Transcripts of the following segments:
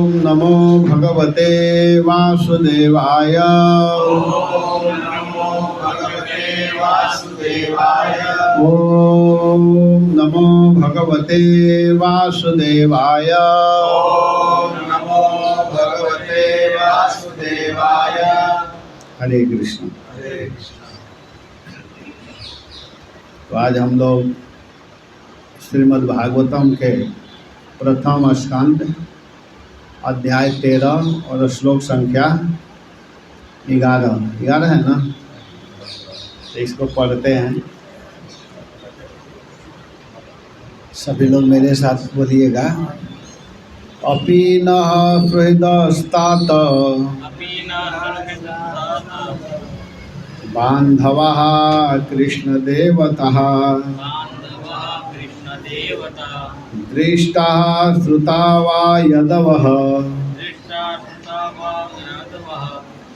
ओम नमो भगवते वासुदेवाय। ओम नमो भगवते वासुदेवाय। ओम नमो भगवते वासुदेवाय। ओम नमो भगवते वासुदेवाय। हरे कृष्ण। हरे कृष्ण। तो आज हम लोग श्रीमद् भागवतम के प्रथम स्कंद अध्याय 13 और श्लोक संख्या 11 है ना, तो इसको पढ़ते हैं। सभी लोग मेरे साथ बोलिएगा। अपि नः सुहृदस्तात बान्धवः कृष्णदेवतः दृष्टाः श्रुता वा यदवः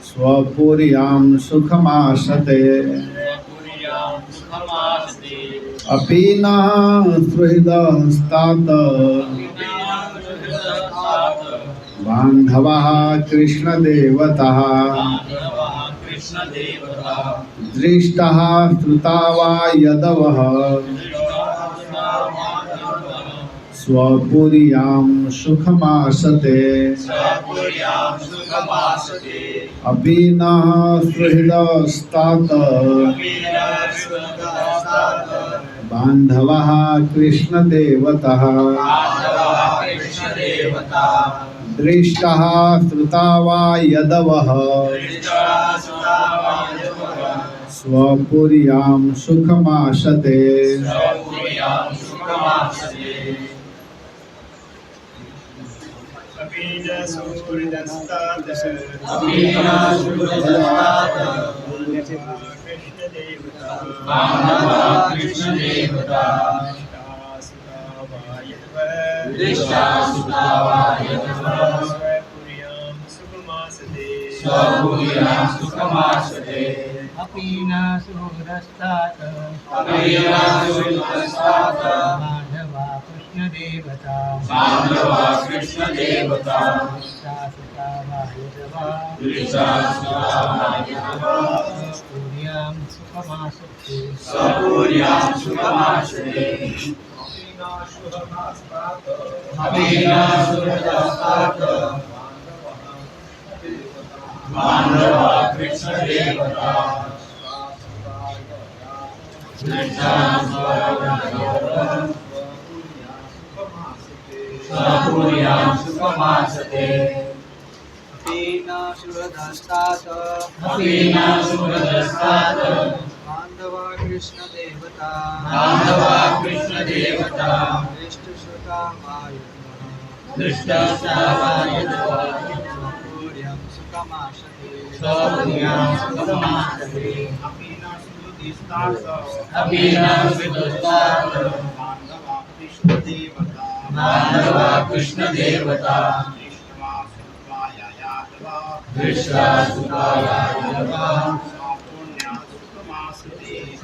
स्वपुर्यां सुखमासते। अपि नः सुहृदस्तात बान्धवः कृष्णदेवतः दृष्टाः श्रुता वा यदवः स्वपुर्यां सुखमासते। अपि नः सुहृदस्तात बान्धवः कृष्णदेवतः दृष्टाः श्रुता वा यदवः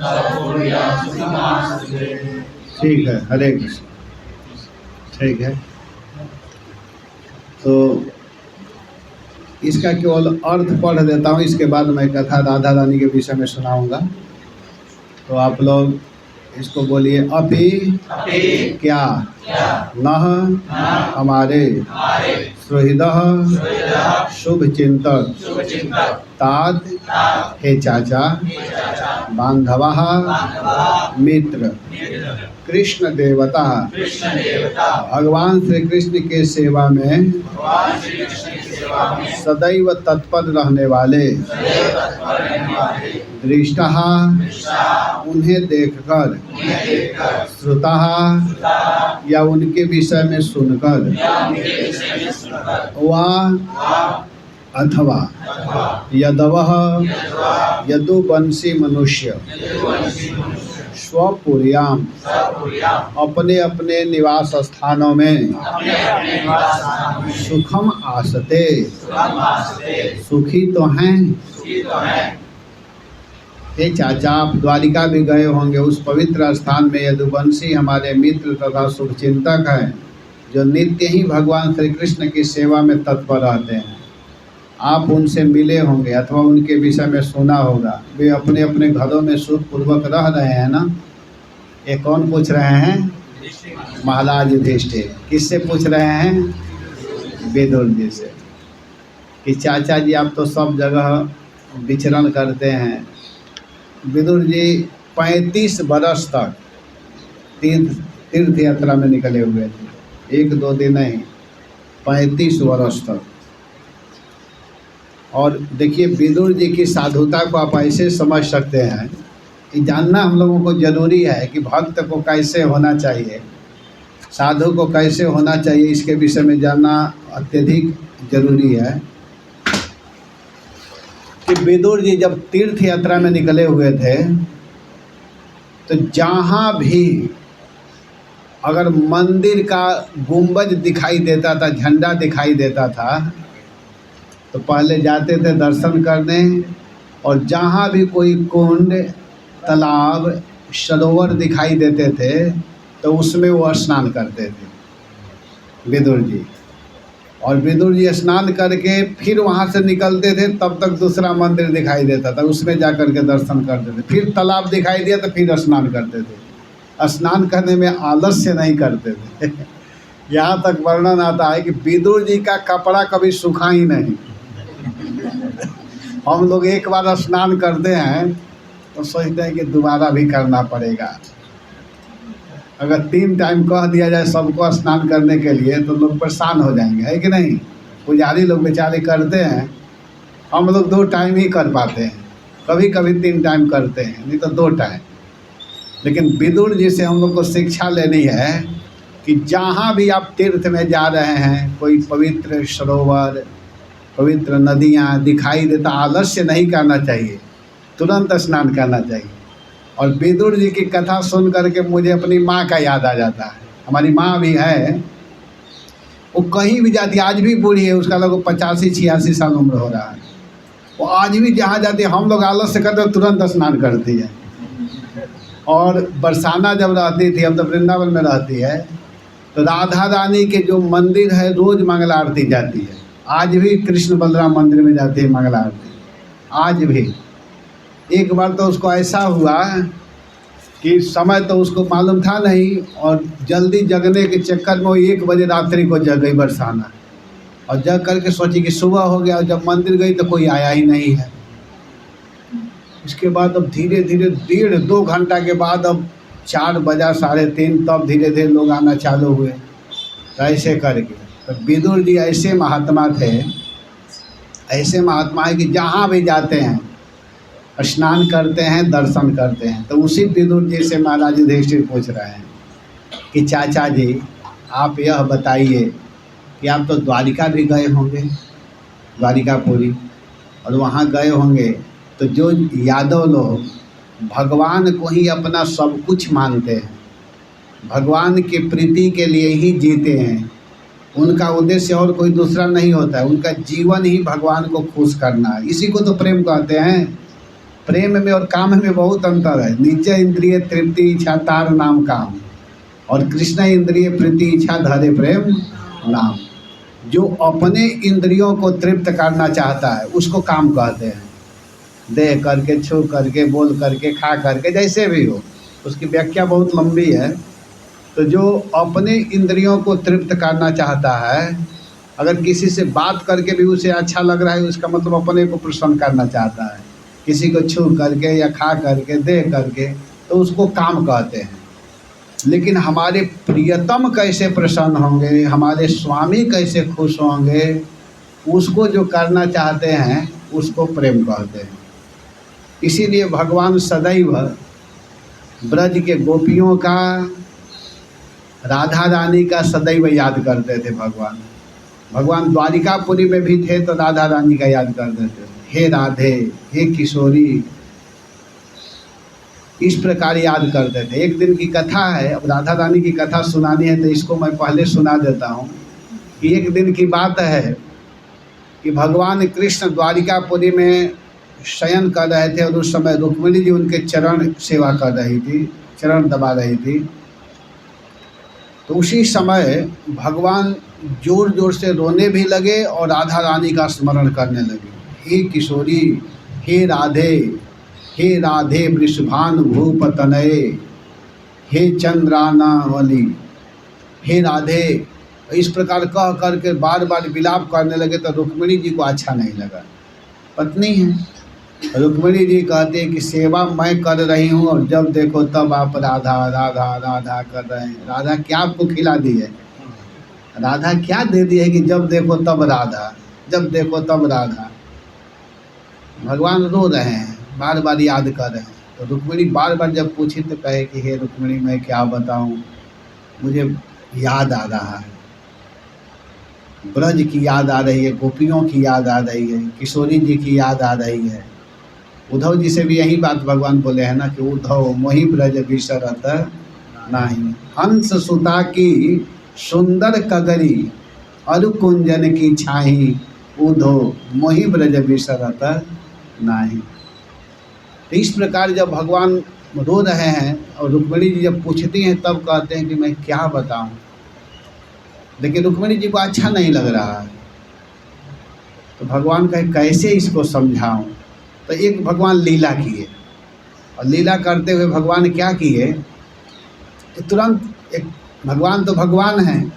स्वपुर्यां सुखमासते। ठीक है, हरे कृष्ण। ठीक है, तो इसका केवल अर्थ पढ़ देता हूँ, इसके बाद मैं कथा राधा रानी के विषय में सुनाऊंगा। तो आप लोग इसको बोलिए। अपि क्या नः हमारे सुहृदः शुभ चिंतक तात हे चाचा बांधवः मित्र कृष्ण देवता भगवान श्री कृष्ण के सेवा में सदैव तत्पर रहने वाले दृष्टाः उन्हें देखकर श्रुताः या उनके विषय में सुनकर वा अथवा यदवः यदुवंशी मनुष्य स्वपुर्याम अपने अपने निवास स्थानों में सुखम आसते सुखी तो हैं। हे चाचा, आप द्वारिका भी गए होंगे। उस पवित्र स्थान में यदुवंशी हमारे मित्र तथा शुभचिंतक हैं। जो नित्य ही भगवान श्री कृष्ण की सेवा में तत्पर रहते हैं। आप उनसे मिले होंगे अथवा उनके विषय में सुना होगा। वे अपने अपने घरों में सुखपूर्वक रह रहे हैं ना। ये कौन पूछ रहे हैं? महाराज युधिष्ठिर। किससे पूछ रहे हैं? विदुर जी से, कि चाचा जी आप तो सब जगह विचरण करते हैं। विदुर जी 35 बरस तक तीर्थ यात्रा में निकले हुए थे। 1-2 दिन नहीं, 35 वर्ष तक। और देखिए विदुर जी की साधुता को आप ऐसे समझ सकते हैं कि जानना हम लोगों को ज़रूरी है कि भक्त को कैसे होना चाहिए, साधु को कैसे होना चाहिए, इसके विषय में जानना अत्यधिक जरूरी है। कि विदुर जी जब तीर्थ यात्रा में निकले हुए थे तो जहाँ भी अगर मंदिर का गुंबज दिखाई देता था, झंडा दिखाई देता था, तो पहले जाते थे दर्शन करने। और जहाँ भी कोई कुंड, तालाब, सरोवर दिखाई देते थे तो उसमें वो स्नान करते थे विदुर जी। और विदुर जी स्नान करके फिर वहाँ से निकलते थे, तब तक दूसरा मंदिर दिखाई देता था, उसमें जा कर के दर्शन करते थे। फिर तालाब दिखाई दिया तो फिर स्नान करते थे। स्नान करने में आलस्य नहीं करते थे। यहाँ तक वर्णन आता है कि विदुर जी का कपड़ा कभी सूखा ही नहीं। हम लोग एक बार स्नान करते हैं तो सोचते हैं कि दोबारा भी करना पड़ेगा। अगर 3 टाइम कह दिया जाए सबको स्नान करने के लिए तो लोग परेशान हो जाएंगे, है कि नहीं? पुजारी लोग बेचारे करते हैं, हम लोग 2 टाइम ही कर पाते हैं, कभी कभी 3 टाइम करते हैं, नहीं तो 2 टाइम। लेकिन विदुर जी से हम लोग को शिक्षा लेनी है कि जहाँ भी आप तीर्थ में जा रहे हैं, कोई पवित्र सरोवर, पवित्र नदियाँ दिखाई देता, आलस्य नहीं करना चाहिए, तुरंत स्नान करना चाहिए। और विदुर जी की कथा सुन करके मुझे अपनी माँ का याद आ जाता है। हमारी माँ भी है, वो कहीं भी जाती है, आज भी बूढ़ी है, उसका लगभग 85-86 साल उम्र हो रहा है। वो आज भी जहाँ जाती है, हम लोग आलस्य करते हैं, तुरंत स्नान करती है। और बरसाना जब रहती थी, अब तो वृंदावन में रहती है, तो राधा रानी के जो मंदिर है रोज़ मंगला आरती जाती है। आज भी कृष्ण बलराम मंदिर में जाती है मंगला आरती, आज भी। एक बार तो उसको ऐसा हुआ कि समय तो उसको मालूम था नहीं, और जल्दी जगने के चक्कर में वो 1 बजे रात्रि को जग गई बरसाना। और जग करके सोची कि सुबह हो गया, और जब मंदिर गई तो कोई आया ही नहीं है। इसके बाद अब धीरे धीरे 1.5-2 घंटा के बाद अब 4 बजा 3:30, तब धीरे धीरे लोग आना चालू हुए। तो ऐसे करके तो विदुर जी ऐसे महात्मा थे, ऐसे महात्मा है कि जहाँ भी जाते हैं स्नान करते हैं, दर्शन करते हैं। तो उसी विदुर जी से महाराज युधिष्ठिर पूछ रहे हैं कि चाचा जी आप यह बताइए कि आप तो द्वारिका भी गए होंगे, द्वारिकापुरी, और वहाँ गए होंगे तो जो यादव लोग भगवान को ही अपना सब कुछ मानते हैं, भगवान की प्रीति के लिए ही जीते हैं, उनका उद्देश्य और कोई दूसरा नहीं होता है, उनका जीवन ही भगवान को खुश करना है। इसी को तो प्रेम कहते हैं। प्रेम में और काम में बहुत अंतर है। नीचे इंद्रिय तृप्ति इच्छा तार नाम काम, और कृष्ण इंद्रिय प्रीति इच्छा धरे प्रेम नाम। जो अपने इंद्रियों को तृप्त करना चाहता है उसको काम कहते हैं। देख करके, छू करके, बोल करके, खा करके, जैसे भी हो, उसकी व्याख्या बहुत लंबी है। तो जो अपने इंद्रियों को तृप्त करना चाहता है, अगर किसी से बात करके भी उसे अच्छा लग रहा है, उसका मतलब अपने को प्रसन्न करना चाहता है। किसी को छू करके या खा करके, देख करके, तो उसको काम कहते हैं। लेकिन हमारे प्रियतम कैसे प्रसन्न होंगे, हमारे स्वामी कैसे खुश होंगे, उसको जो करना चाहते हैं उसको प्रेम कहते हैं। इसीलिए भगवान सदैव ब्रज के गोपियों का, राधा रानी का सदैव याद करते थे। भगवान द्वारिकापुरी में भी थे तो राधा रानी का याद करते थे, हे राधे, हे किशोरी, इस प्रकार याद करते थे। एक दिन की कथा है, अब राधा रानी की कथा सुनानी है तो इसको मैं पहले सुना देता हूँ। कि एक दिन की बात है कि भगवान कृष्ण द्वारिकापुरी में शयन कर रहे थे, और उस समय रुक्मिणी जी उनके चरण सेवा कर रही थी, चरण दबा रही थी। तो उसी समय भगवान जोर जोर से रोने भी लगे और राधा रानी का स्मरण करने लगे। हे किशोरी, हे राधे वृषभानुभूप तनये, हे चंद्रानावली, हे राधे। इस प्रकार कह करके बार बार विलाप करने लगे। तो रुक्मिणी जी को अच्छा नहीं लगा, पत्नी है। रुक्मिणी जी कहते हैं कि सेवा मैं कर रही हूँ और जब देखो तब आप राधा राधा राधा कर रहे हैं। राधा क्या आपको खिला दी है? राधा क्या दे दी है कि जब देखो तब राधा, जब देखो तब राधा? भगवान रो रहे हैं, बार बार याद कर रहे हैं। तो रुक्मिणी बार बार जब पूछी तो कहे कि हे रुक्मिणी, मैं क्या बताऊं, मुझे याद आ रहा है, ब्रज की याद आ रही है, गोपियों की याद आ रही है, किशोरी जी की याद आ रही है। उद्धव जी से भी यही बात भगवान बोले हैं ना कि उद्धव मोहि ब्रज बिसरत नाही, हंस सुता की सुंदर कगरी, अरु कुंजन की छाही, उद्धव मोहि ब्रज बिसरत नाही। तो इस प्रकार जब भगवान रो रहे हैं और रुक्मिणी जी जब पूछती हैं तब कहते हैं कि मैं क्या बताऊं। लेकिन रुक्मिणी जी को अच्छा नहीं लग रहा है। तो भगवान कहे कैसे इसको समझाऊं। तो एक भगवान लीला किए, और लीला करते हुए भगवान क्या किए कि तुरंत एक भगवान तो भगवान हैं,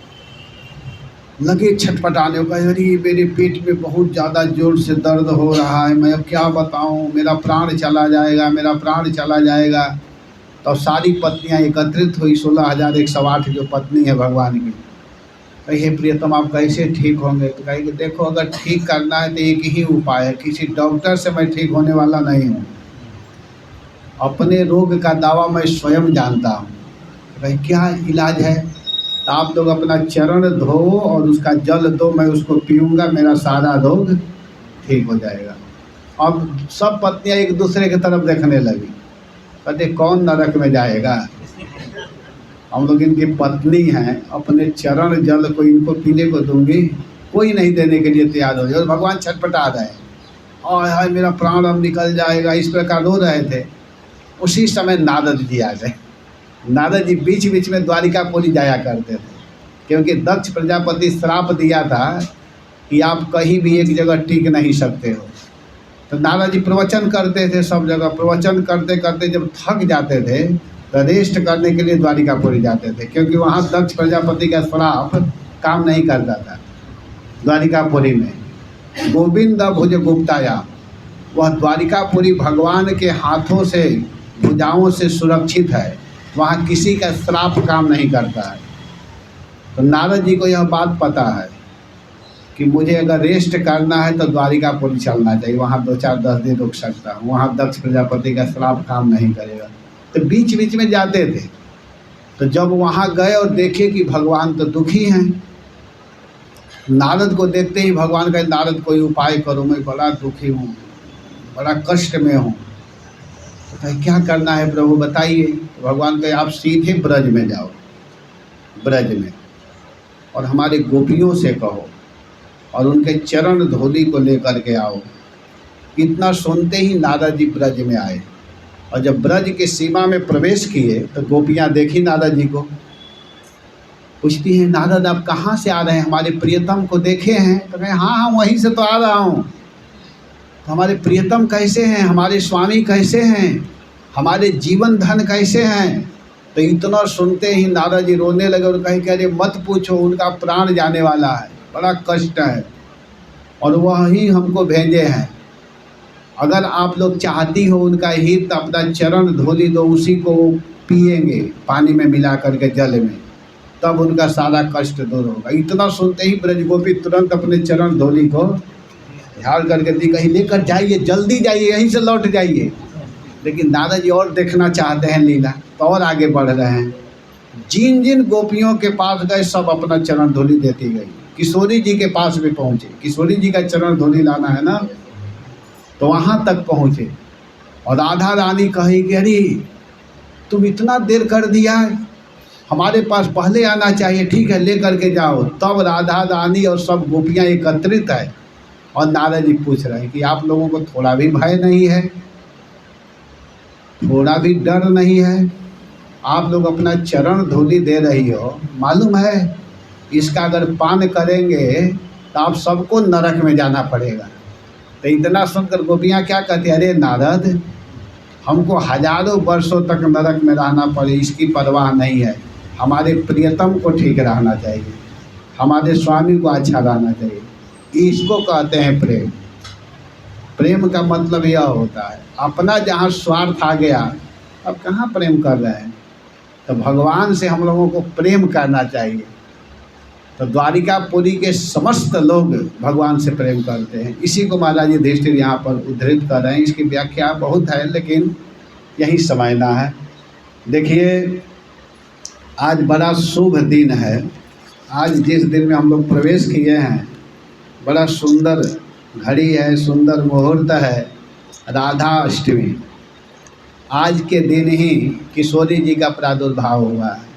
लगे छटपटाने को। अरे मेरे पेट में बहुत ज़्यादा जोर से दर्द हो रहा है, मैं अब क्या बताऊं, मेरा प्राण चला जाएगा, मेरा प्राण चला जाएगा। तो सारी पत्नियां एकत्रित हुई, 16,108 जो पत्नी है भगवान की। कही हे प्रियतम, आप कैसे ठीक होंगे? तो कही कि देखो, अगर ठीक करना है तो एक ही उपाय है, किसी डॉक्टर से मैं ठीक होने वाला नहीं हूँ, अपने रोग का दावा मैं स्वयं जानता हूँ। कही क्या इलाज है? तो आप लोग अपना चरण धो और उसका जल दो, मैं उसको पीऊँगा, मेरा सारा रोग ठीक हो जाएगा। अब सब पत्नियां एक दूसरे की तरफ देखने लगी, कहते कौन नरक में जाएगा, हम लोग इनकी पत्नी हैं, अपने चरण जल को इनको पीने को दूंगी, कोई नहीं देने के लिए तैयार हो जाए। और भगवान छटपटा रहे हैं, और हाय मेरा प्राण अब निकल जाएगा, इस प्रकार रो रहे थे। उसी समय नारद जी आ गए। नारद जी बीच बीच में द्वारिकापुरी जाया करते थे, क्योंकि दक्ष प्रजापति श्राप दिया था कि आप कहीं भी एक जगह टिक नहीं सकते हो। तो नारद जी प्रवचन करते थे सब जगह। प्रवचन करते करते जब थक जाते थे तो रेस्ट करने के लिए द्वारिकापुरी जाते थे, क्योंकि वहाँ दक्ष प्रजापति का श्राप काम नहीं करता था। द्वारिकापुरी में गोविंद भुज गुप्ताया, वह द्वारिकापुरी भगवान के हाथों से, भुजाओं से सुरक्षित है, वहाँ किसी का श्राप काम नहीं करता है। तो नारद जी को यह बात पता है कि मुझे अगर रेस्ट करना है तो द्वारिकापुरी चलना चाहिए, वहाँ 2-4-10 दिन रुक सकता हूँ, वहाँ दक्ष प्रजापति का श्राप काम नहीं करेगा। तो बीच बीच में जाते थे। तो जब वहाँ गए और देखे कि भगवान तो दुखी हैं, नारद को देखते ही भगवान कहे नारद कोई उपाय करो, मैं बड़ा दुखी हूँ, बड़ा कष्ट में हूँ। तो कहे क्या करना है प्रभु बताइए। तो भगवान कहे आप सीधे ब्रज में जाओ, ब्रज में, और हमारे गोपियों से कहो और उनके चरण धूलि को लेकर के आओ। इतना सुनते ही नारद जी ब्रज में आए, और जब ब्रज के सीमा में प्रवेश किए तो गोपियाँ देखी नारद जी को, पूछती हैं नारद आप कहाँ से आ रहे हैं, हमारे प्रियतम को देखे हैं? तो कहे हाँ हाँ वहीं से तो आ रहा हूँ। तो हमारे प्रियतम कैसे हैं, हमारे स्वामी कैसे हैं, हमारे जीवन धन कैसे हैं? तो इतना सुनते ही नारद जी रोने लगे और कहे कि अरे मत पूछो, उनका प्राण जाने वाला है, बड़ा कष्ट है, और वह ही हमको भेजे हैं। अगर आप लोग चाहती हो उनका हित, अपना चरण धूलि दो, उसी को पिएंगे पानी में मिला करके जल में, तब उनका सारा कष्ट दूर होगा। इतना सुनते ही ब्रज गोपी तुरंत अपने चरण धूलि को झाड़ करके दी, कहीं लेकर जाइए, जल्दी जाइए, यहीं से लौट जाइए। लेकिन नारद जी और देखना चाहते हैं लीला, तो और आगे बढ़ रहे हैं। जिन जिन गोपियों के पास गए सब अपना चरण धूलि देती गई। किशोरी जी के पास भी पहुँचे, किशोरी जी का चरण धूलि लाना है ना, तो वहाँ तक पहुँचे। और राधा रानी कही कि अरे तुम इतना देर कर दिया, हमारे पास पहले आना चाहिए, ठीक है ले करके जाओ। तब राधा रानी और सब गोपियाँ एकत्रित है, और नारद जी पूछ रहे हैं कि आप लोगों को थोड़ा भी भय नहीं है, थोड़ा भी डर नहीं है? आप लोग अपना चरण धूलि दे रही हो, मालूम है इसका अगर पान करेंगे तो आप सबको नरक में जाना पड़ेगा। तो इतना सुनकर गोपियाँ क्या कहती, अरे नारद, हमको हजारों वर्षों तक नरक में रहना पड़े इसकी परवाह नहीं है, हमारे प्रियतम को ठीक रहना चाहिए, हमारे स्वामी को अच्छा रहना चाहिए। इसको कहते हैं प्रेम। प्रेम का मतलब यह होता है, अपना जहाँ स्वार्थ आ गया अब कहाँ प्रेम कर रहे हैं। तो भगवान से हम लोगों को प्रेम करना चाहिए। तो द्वारिकापुरी के समस्त लोग भगवान से प्रेम करते हैं। इसी को महाराज युधिष्ठिर यहाँ पर उद्धृत कर रहे हैं। इसकी व्याख्या बहुत है लेकिन यही समझना है। देखिए, आज बड़ा शुभ दिन है। आज जिस दिन में हम लोग प्रवेश किए हैं, बड़ा सुंदर घड़ी है, सुंदर मुहूर्त है, राधा अष्टमी। आज के दिन ही किशोरी जी का प्रादुर्भाव हुआ है।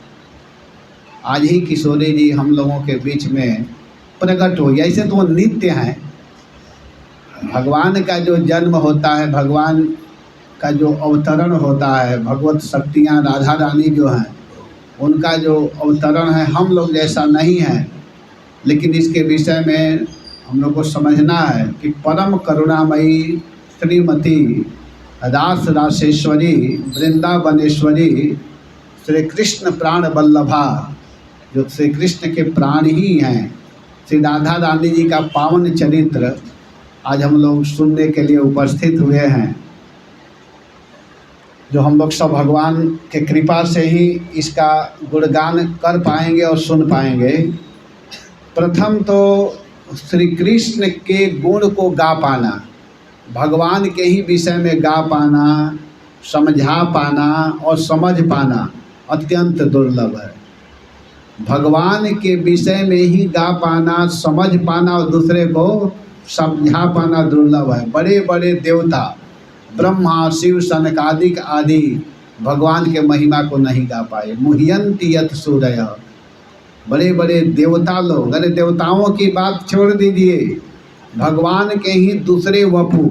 आज ही किशोरी जी हम लोगों के बीच में प्रकट हो गया। ऐसे तो वो नित्य हैं। भगवान का जो जन्म होता है, भगवान का जो अवतरण होता है, भगवत शक्तियाँ राधा रानी जो हैं उनका जो अवतरण है, हम लोग जैसा नहीं है। लेकिन इसके विषय में हम लोग को समझना है कि परम करुणामयी श्रीमती रास रासेश्वरी वृंदावनेश्वरी श्री कृष्ण प्राण वल्लभा, जो श्री कृष्ण के प्राण ही हैं, श्री राधा रानी जी का पावन चरित्र आज हम लोग सुनने के लिए उपस्थित हुए हैं। जो हम लोग सब भगवान के कृपा से ही इसका गुणगान कर पाएंगे और सुन पाएंगे। प्रथम तो श्री कृष्ण के गुण को गा पाना, भगवान के ही विषय में गा पाना, समझा पाना और समझ पाना अत्यंत दुर्लभ है। भगवान के विषय में ही गा पाना, समझ पाना और दूसरे को समझा पाना दुर्लभ है। बड़े बड़े देवता ब्रह्मा शिव सनकादिक आदि भगवान के महिमा को नहीं गा पाए। मुह्यन्ति यत् सूरय, बड़े बड़े देवता लोग, अरे देवताओं की बात छोड़ दीजिए, भगवान के ही दूसरे वपु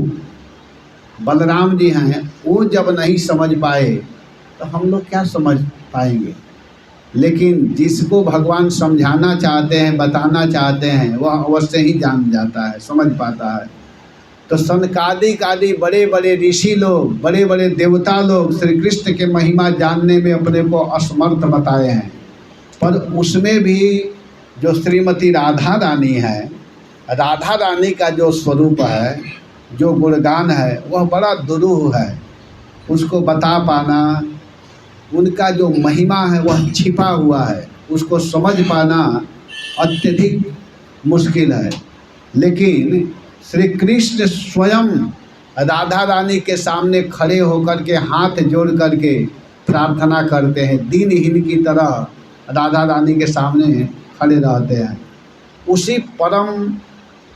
बलराम जी हैं, वो जब नहीं समझ पाए तो हम लोग क्या समझ पाएंगे। लेकिन जिसको भगवान समझाना चाहते हैं, बताना चाहते हैं, वह अवश्य ही जान जाता है, समझ पाता है। तो सनकादिक आदि बड़े बड़े ऋषि लोग, बड़े बड़े देवता लोग श्री कृष्ण के महिमा जानने में अपने को असमर्थ बताए हैं। पर उसमें भी जो श्रीमती राधा रानी है, राधा रानी का जो स्वरूप है, जो गुणगान है, वह बड़ा दुरूह है। उसको बता पाना, उनका जो महिमा है वह छिपा हुआ है, उसको समझ पाना अत्यधिक मुश्किल है। लेकिन श्री कृष्ण स्वयं राधा रानी के सामने खड़े होकर के हाथ जोड़ करके प्रार्थना करते हैं, दीनहीन की तरह राधा रानी के सामने खड़े रहते हैं। उसी परम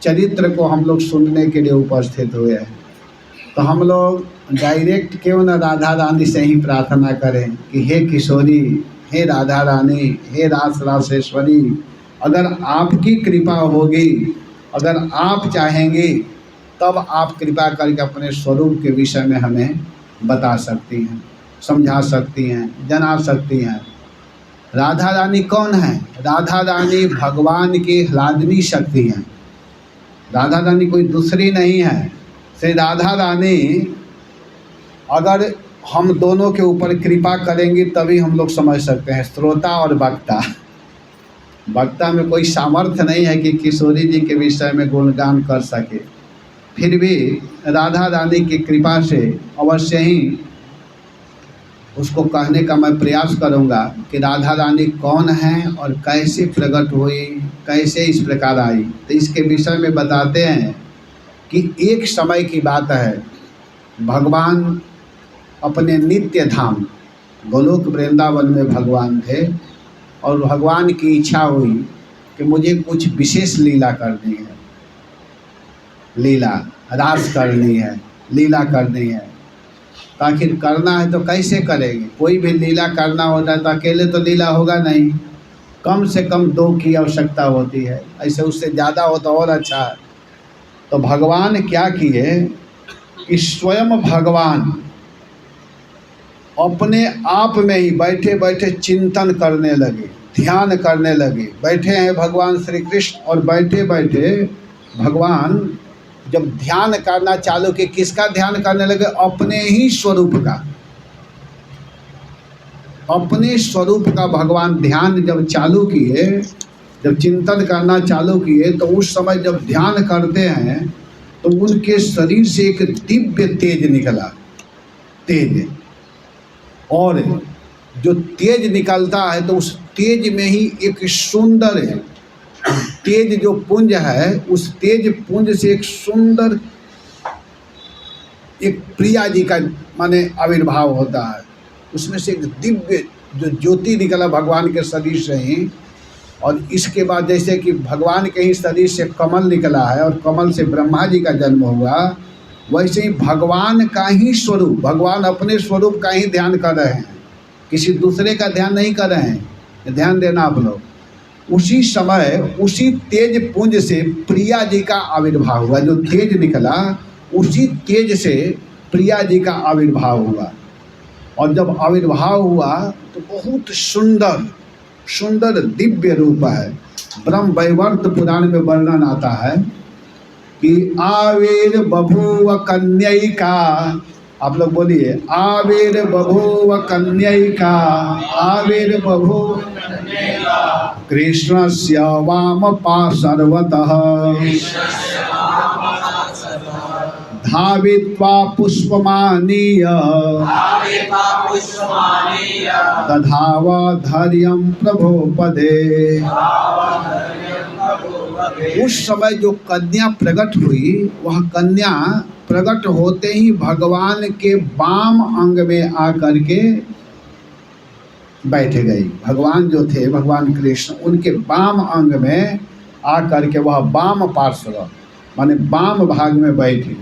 चरित्र को हम लोग सुनने के लिए उपस्थित हुए हैं। तो हम लोग डायरेक्ट क्यों न राधा रानी से ही प्रार्थना करें कि हे किशोरी, हे राधा रानी, हे रास रासेश्वरी, अगर आपकी कृपा होगी, अगर आप चाहेंगे तब आप कृपा करके अपने स्वरूप के विषय में हमें बता सकती हैं, समझा सकती हैं, जना सकती हैं। राधा रानी कौन है? राधा रानी भगवान की ह्लादनी शक्ति हैं। राधा रानी कोई दूसरी नहीं है। श्री राधा रानी अगर हम दोनों के ऊपर कृपा करेंगी तभी हम लोग समझ सकते हैं, श्रोता और वक्ता। वक्ता में कोई सामर्थ्य नहीं है कि किशोरी जी के विषय में गुणगान कर सके। फिर भी राधा रानी की कृपा से अवश्य ही उसको कहने का मैं प्रयास करूंगा कि राधा रानी कौन है और कैसे प्रकट हुई, कैसे इस प्रकार आई। तो इसके विषय में बताते हैं कि एक समय की बात है, भगवान अपने नित्य धाम गोलोक वृंदावन में भगवान थे और भगवान की इच्छा हुई कि मुझे कुछ विशेष लीला करनी है, लीला रास करनी है, लीला करनी है। तो आखिर करना है तो कैसे करेंगे? कोई भी लीला करना होता है तो अकेले तो लीला होगा नहीं, कम से कम 2 की आवश्यकता होती है, ऐसे उससे ज़्यादा हो तो और अच्छा है। तो भगवान क्या किए कि स्वयं भगवान अपने आप में ही बैठे बैठे चिंतन करने लगे, ध्यान करने लगे। बैठे हैं भगवान श्री कृष्ण और बैठे बैठे भगवान जब ध्यान करना चालू किए, किसका ध्यान करने लगे? अपने ही स्वरूप का, अपने स्वरूप का भगवान ध्यान जब चालू किए, जब चिंतन करना चालू किए, तो उस समय जब ध्यान करते हैं तो उनके शरीर से एक दिव्य तेज निकला, तेज। और जो तेज निकलता है तो उस तेज में ही एक सुंदर है, तेज जो पुंज है, उस तेज पुंज से एक सुंदर, एक प्रिया जी का माने आविर्भाव होता है। उसमें से एक दिव्य जो ज्योति निकला भगवान के शरीर से ही। और इसके बाद जैसे कि भगवान के ही शरीर से कमल निकला है और कमल से ब्रह्मा जी का जन्म हुआ, वैसे ही भगवान का ही स्वरूप, भगवान अपने स्वरूप का ही ध्यान कर रहे हैं, किसी दूसरे का ध्यान नहीं कर रहे हैं। ध्यान देना आप लोग। उसी समय उसी तेज पुंज से प्रिया जी का आविर्भाव हुआ। जो तेज निकला उसी तेज से प्रिया जी का आविर्भाव हुआ। और जब आविर्भाव हुआ तो बहुत सुंदर सुंदर दिव्य रूप है। ब्रह्म वैवर्त पुराण में वर्णन आता है कि आविर बभूव कन्यैका, आप लोग बोलिए, आविर बभूव कन्यैका, आविर बभूव कृष्णस्य वाम पार्श्वतः धावित्वा पुष्पमानीय दधाव धैर्यं प्रभो पदे। उस समय जो कन्या प्रकट हुई, वह कन्या प्रकट होते ही भगवान के वाम अंग में आकर के बैठ गई। भगवान जो थे, भगवान कृष्ण, उनके वाम अंग में आकर के वह वाम पार्श्व माने वाम भाग में बैठी।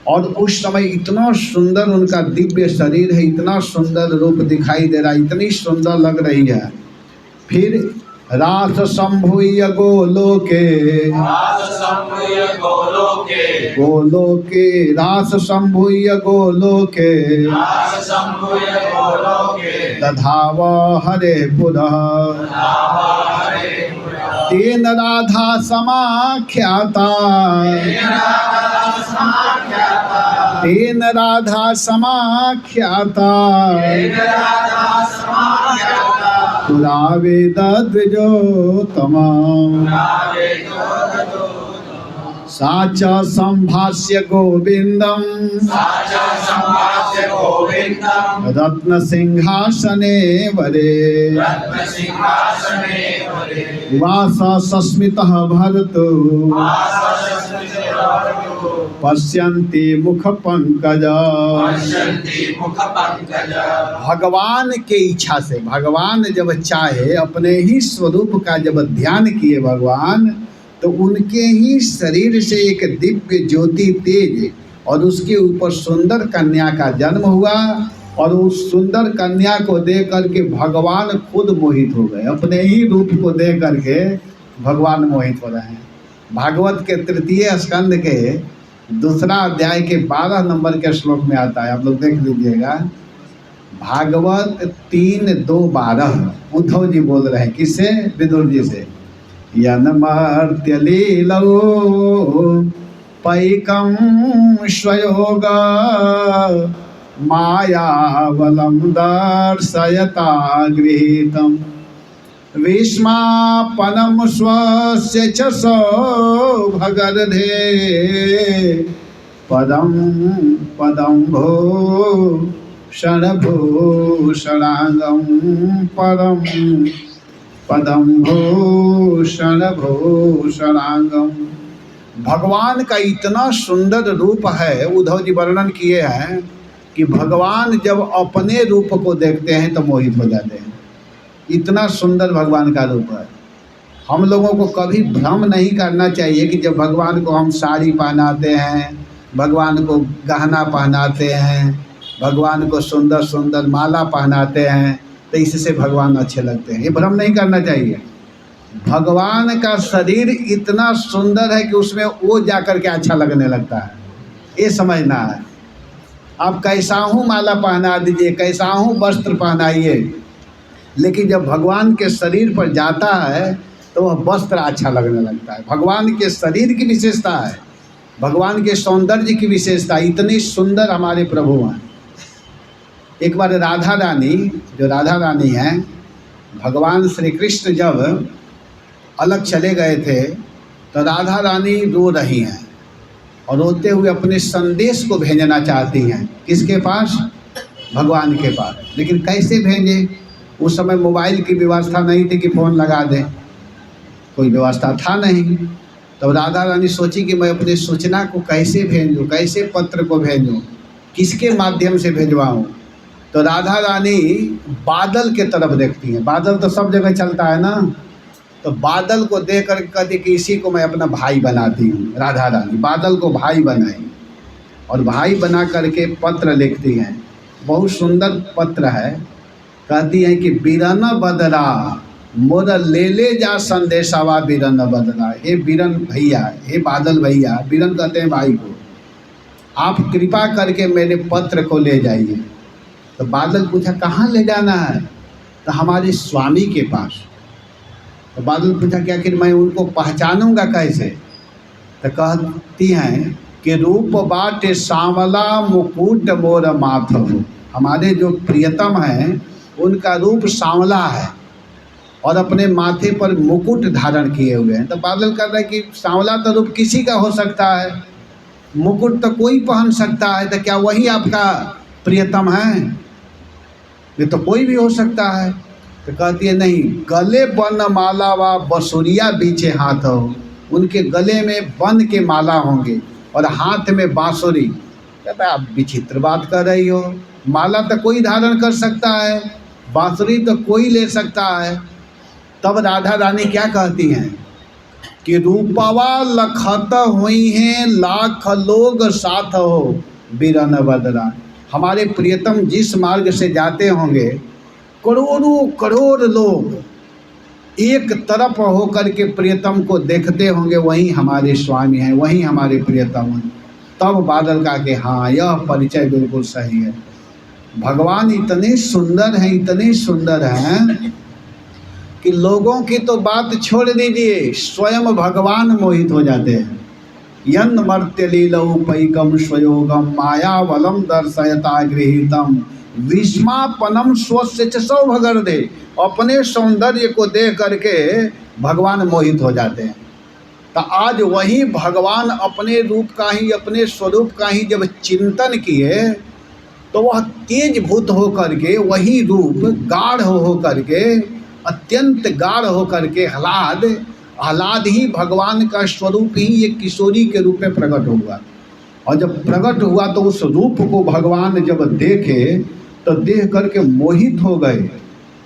और उस समय इतना सुंदर उनका दिव्य शरीर है, इतना सुंदर रूप दिखाई दे रहा है, इतनी सुंदर लग रही है। फिर रास संभूय गोलोके, गोलोके रास संभूय गोलोके दधाव हरे पुरः तेन राधा समाख्याता, तेन राधा समाख्याता पुरावेद द्विजोत्तमा साच संभाष्य गोविंदम रत्न सिंहासने वरे वास सस्मितः भरतु पश्यन्ति मुख पंकज। भगवान के इच्छा से, भगवान जब चाहे, अपने ही स्वरूप का जब ध्यान किए भगवान, तो उनके ही शरीर से एक दिव्य ज्योति तेज और उसके ऊपर सुंदर कन्या का जन्म हुआ। और उस सुंदर कन्या को देख करके भगवान खुद मोहित हो गए। अपने ही रूप को देख करके भगवान मोहित हो रहे हैं। भागवत के तृतीय स्कंद के दूसरा अध्याय के 12 नंबर के श्लोक में आता है, आप लोग देख लीजिएगा। भागवत 3:2-12 उद्धव जी बोल रहे हैं, किससे? विदुर जी से। यन्मर्त्य लीलौ पैकं स्वयोग मायावलं दर्शयता गृहीतम् विस्मापनं स्वस्य च सौभगर्धे पदं पदं भूषणभूषणांगं परं पदं भूषणभूषणांगम। भगवान का इतना सुंदर रूप है, उद्धव जी वर्णन किए हैं कि भगवान जब अपने रूप को देखते हैं तो मोहित हो जाते हैं। इतना सुंदर भगवान का रूप है। हम लोगों को कभी भ्रम नहीं करना चाहिए कि जब भगवान को हम साड़ी पहनाते हैं, भगवान को गहना पहनाते हैं, भगवान को सुंदर सुंदर माला पहनाते हैं, तो इससे भगवान अच्छे लगते हैं। ये भ्रम नहीं करना चाहिए। भगवान का शरीर इतना सुंदर है कि उसमें वो जा कर के अच्छा लगने लगता है, ये समझना है। आप कैसा हूँ माला पहना दीजिए, कैसा हूँ वस्त्र पहनाइए, लेकिन जब भगवान के शरीर पर जाता है तो वह वस्त्र अच्छा लगने लगता है। भगवान के शरीर की विशेषता है, भगवान के सौंदर्य की विशेषता, इतनी सुंदर हमारे प्रभु हैं। एक बार राधा रानी, जो राधा रानी हैं, भगवान श्री कृष्ण जब अलग चले गए थे तो राधा रानी रो रही हैं और रोते हुए अपने संदेश को भेजना चाहती हैं। किसके पास? भगवान के पास। लेकिन कैसे भेजें? उस समय मोबाइल की व्यवस्था नहीं थी कि फ़ोन लगा दें, कोई व्यवस्था था नहीं। तो राधा रानी सोची कि मैं अपनी सूचना को कैसे भेजूँ, कैसे पत्र को भेजूँ, किसके माध्यम से भेजवाऊँ। तो राधा रानी बादल के तरफ देखती हैं। बादल तो सब जगह चलता है ना, तो बादल को देख कर कहती कि इसी को मैं अपना भाई बनाती हूँ। राधा रानी बादल को भाई बनाई और भाई बना करके पत्र लिखती हैं। बहुत सुंदर पत्र है। कहती हैं कि बीरन बदरा मोर ले ले जा संदेशावा बीरन बदरा। हे बीरन भैया, हे बादल भैया, बीरन कहते हैं भाई को, आप कृपा करके मेरे पत्र को ले जाइए। तो बादल पूछा कहाँ ले जाना है? तो हमारे स्वामी के पास। तो बादल पूछा कि आखिर मैं उनको पहचानूंगा कैसे? तो कहती हैं कि रूप बाटे सांवला मुकुट मोर माथव। हमारे जो प्रियतम हैं उनका रूप सांवला है और अपने माथे पर मुकुट धारण किए हुए हैं। तो बादल कह रहा है कि सांवला तो रूप किसी का हो सकता है, मुकुट तो कोई पहन सकता है, तो क्या वही आपका प्रियतम है? ये तो कोई भी हो सकता है। तो कहती है नहीं, गले बन माला व बसुरिया बीचे हाथ हो। उनके गले में बन के माला होंगे और हाथ में बांसुरी। कहता है आप विचित्र बात कर रही हो, माला तो कोई धारण कर सकता है, बांसुरी तो कोई ले सकता है। तब राधा रानी क्या कहती हैं कि रूपवा लखत हुई हैं लाख लोग साथ हो बीरन बदरा। हमारे प्रियतम जिस मार्ग से जाते होंगे करोड़ों करोड़ लोग एक तरफ होकर के प्रियतम को देखते होंगे, वहीं हमारे स्वामी हैं, वहीं हमारे प्रियतम हैं। तब बादल का कि हाँ, यह परिचय बिल्कुल सही है। भगवान इतने सुंदर हैं, इतने सुंदर हैं कि लोगों की तो बात छोड़ दीजिए, स्वयं भगवान मोहित हो जाते हैं। यन मर्त्य लीलौपैकम स्वयोगम मायावलम दर्शयता गृहीतम विस्मापनम स्वस्य च सौभगर्दे। अपने सौंदर्य को देख करके भगवान मोहित हो जाते हैं। तो आज वही भगवान अपने रूप का ही, अपने स्वरूप का ही जब चिंतन किए तो वह तेज भूत हो करके वही रूप गाढ़ हो करके, अत्यंत गाढ़ हो करके आह्लाद ही भगवान का स्वरूप ही एक किशोरी के रूप में प्रकट हुआ। और जब प्रकट हुआ तो उस रूप को भगवान जब देखे तो देख करके मोहित हो गए।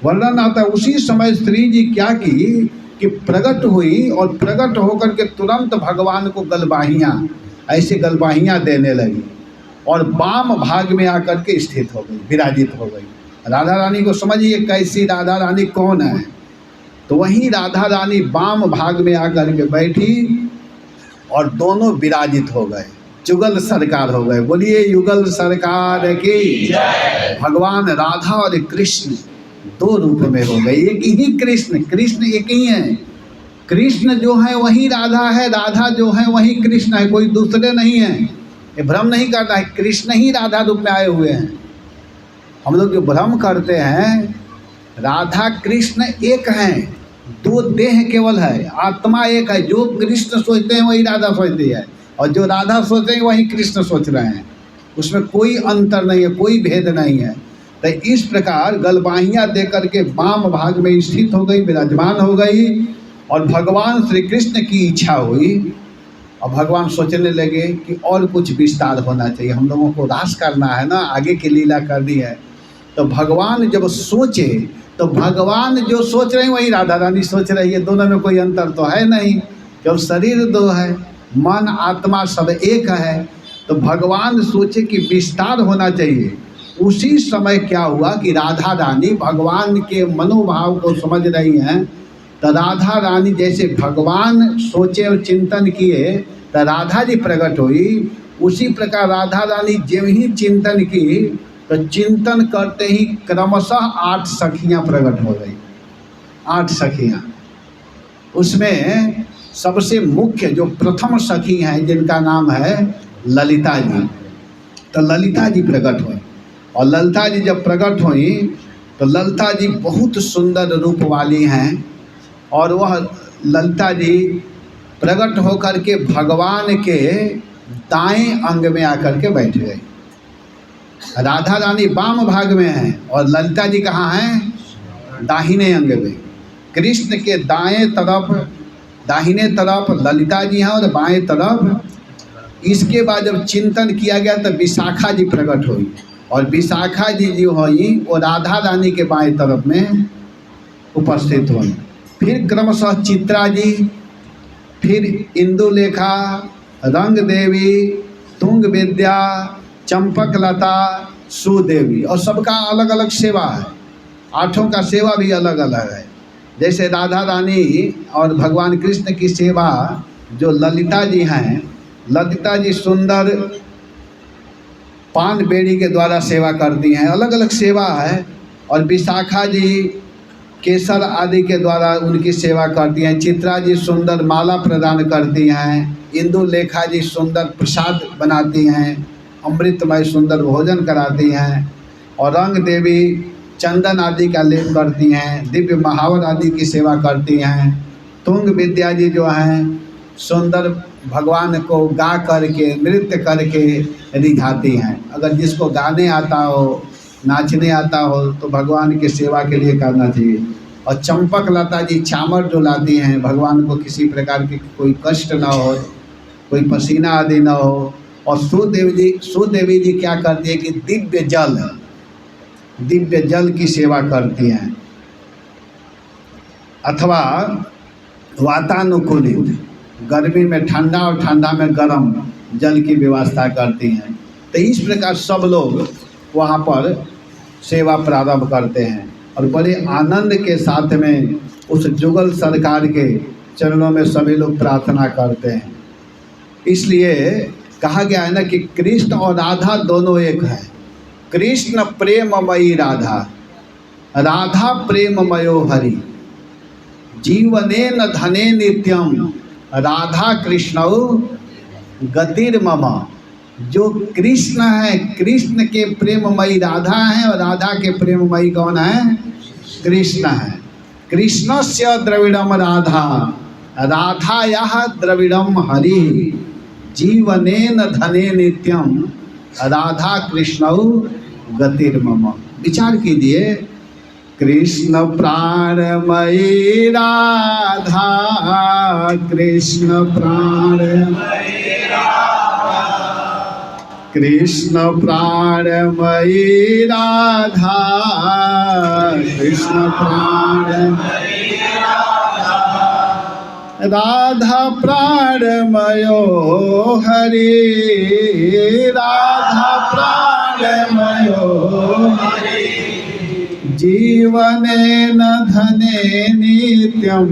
वर्णन आता है उसी समय स्त्री जी क्या की कि प्रकट हुई और प्रकट होकर के तुरंत भगवान को गलबाहियाँ, ऐसे गलबाहियाँ देने लगी और वाम भाग में आकर के स्थित हो गई, विराजित हो गई। राधा रानी को समझिए कैसी राधा रानी कौन है। तो वहीं राधा रानी वाम भाग में आकर के बैठी और दोनों विराजित हो गए, जुगल सरकार हो गए। बोलिए युगल सरकार की जय। भगवान राधा और कृष्ण दो रूप में हो गए, एक ही कृष्ण, कृष्ण एक ही है। कृष्ण जो है वही राधा है, राधा जो है वही कृष्ण है, कोई दूसरे नहीं है। ये भ्रम नहीं करता है, कृष्ण ही राधा रूप में आए हुए हैं। हम लोग जो भ्रम करते हैं, राधा कृष्ण एक हैं, दो देह केवल है, आत्मा एक है। जो कृष्ण सोचते हैं वही राधा सोचती है और जो राधा सोचते हैं वही कृष्ण सोच रहे हैं। उसमें कोई अंतर नहीं है, कोई भेद नहीं है। तो इस प्रकार गलबाहियाँ दे करके वाम भाग में स्थित हो गई, विराजमान हो गई और भगवान श्री कृष्ण की इच्छा हुई और भगवान सोचने लगे कि और कुछ विस्तार होना चाहिए, हम लोगों को रास करना है ना, आगे की लीला करनी है। तो भगवान जब सोचे तो भगवान जो सोच रहे हैं वही राधा रानी सोच रही है, दोनों में कोई अंतर तो है नहीं। जब शरीर दो है, मन आत्मा सब एक है, तो भगवान सोचे कि विस्तार होना चाहिए। उसी समय क्या हुआ कि राधा रानी भगवान के मनोभाव को समझ रही हैं। तो राधा रानी जैसे भगवान सोचे और चिंतन किए तो राधा जी प्रकट हुई, उसी प्रकार राधा रानी जब ही चिंतन की तो चिंतन करते ही क्रमशः 8 सखियाँ प्रकट हो गई। 8 सखियाँ, उसमें सबसे मुख्य जो प्रथम सखी हैं जिनका नाम है ललिता जी। तो ललिता जी प्रकट हुई, और ललिता जी जब प्रकट हुई तो ललिता जी बहुत सुंदर रूप वाली हैं, और वह ललिता जी प्रकट होकर के भगवान के दाएं अंग में आकर के बैठ गई। राधा रानी वाम भाग में हैं और ललिता जी कहाँ हैं? दाहिने अंग में। कृष्ण के दाएं तरफ, दाहिने तरफ ललिता जी हैं और बाएं तरफ। इसके बाद जब चिंतन किया गया तो विशाखा जी प्रकट हुई, और विशाखा जी जो हुई वो राधा रानी के बाएं तरफ में उपस्थित हुई। फिर क्रमशः चित्रा जी, फिर इंदुलेखा, रंग देवी, तुंग विद्या, चंपक लता, सुदेवी, और सबका अलग अलग सेवा है। 8 का सेवा भी अलग अलग है। जैसे राधा रानी और भगवान कृष्ण की सेवा जो ललिता जी हैं, ललिता जी सुंदर पान बेड़ी के द्वारा सेवा करती हैं, अलग अलग सेवा है। और विशाखा जी केसर आदि के द्वारा उनकी सेवा करती हैं। चित्रा जी सुंदर माला प्रदान करती हैं। इंदुलेखा जी सुंदर प्रसाद बनाती हैं, अमृतमय सुंदर भोजन कराती हैं। और रंग देवी चंदन आदि का लेप करती हैं, दिव्य महावर आदि की सेवा करती हैं। तुंग विद्या जी जो हैं सुंदर भगवान को गा करके नृत्य करके रिझाती हैं। अगर जिसको गाने आता हो, नाचने आता हो तो भगवान की सेवा के लिए करना चाहिए। और चंपक लता जी चामर जो लाती हैं, भगवान को किसी प्रकार की कोई कष्ट ना हो, कोई पसीना आदि ना हो। और सुदेवी जी क्या करती है कि दिव्य जल की सेवा करती हैं, अथवा वातानुकूलित, गर्मी में ठंडा और ठंडा में गर्म जल की व्यवस्था करती हैं। तो इस प्रकार सब लोग वहाँ पर सेवा प्रारंभ करते हैं और बड़े आनंद के साथ में उस जुगल सरकार के चरणों में सभी लोग प्रार्थना करते हैं। इसलिए कहा गया है ना कि कृष्ण और राधा दोनों एक हैं। कृष्ण प्रेममयी राधा, राधा प्रेममयो हरि, जीवनेन धने नित्यम, राधा कृष्णौ गतिर्मम। जो कृष्ण है, कृष्ण के प्रेममयी राधा है और राधा के प्रेममयी कौन है? कृष्ण है। कृष्णस्य द्रविड़म राधा, राधायाः द्रविड़म हरि, जीवनेन धने नित्यम, राधा कृष्णौ गतिर्मम। विचार कीजिए, कृष्ण प्राणमयी राधा, कृष्ण प्राणमयी राधा, कृष्ण प्राणमयी राधा, कृष्ण प्राणमयी राधा, राधा प्राणमयो हरि, राधा प्राणमयो हरि, जीवनेन धने नित्यम,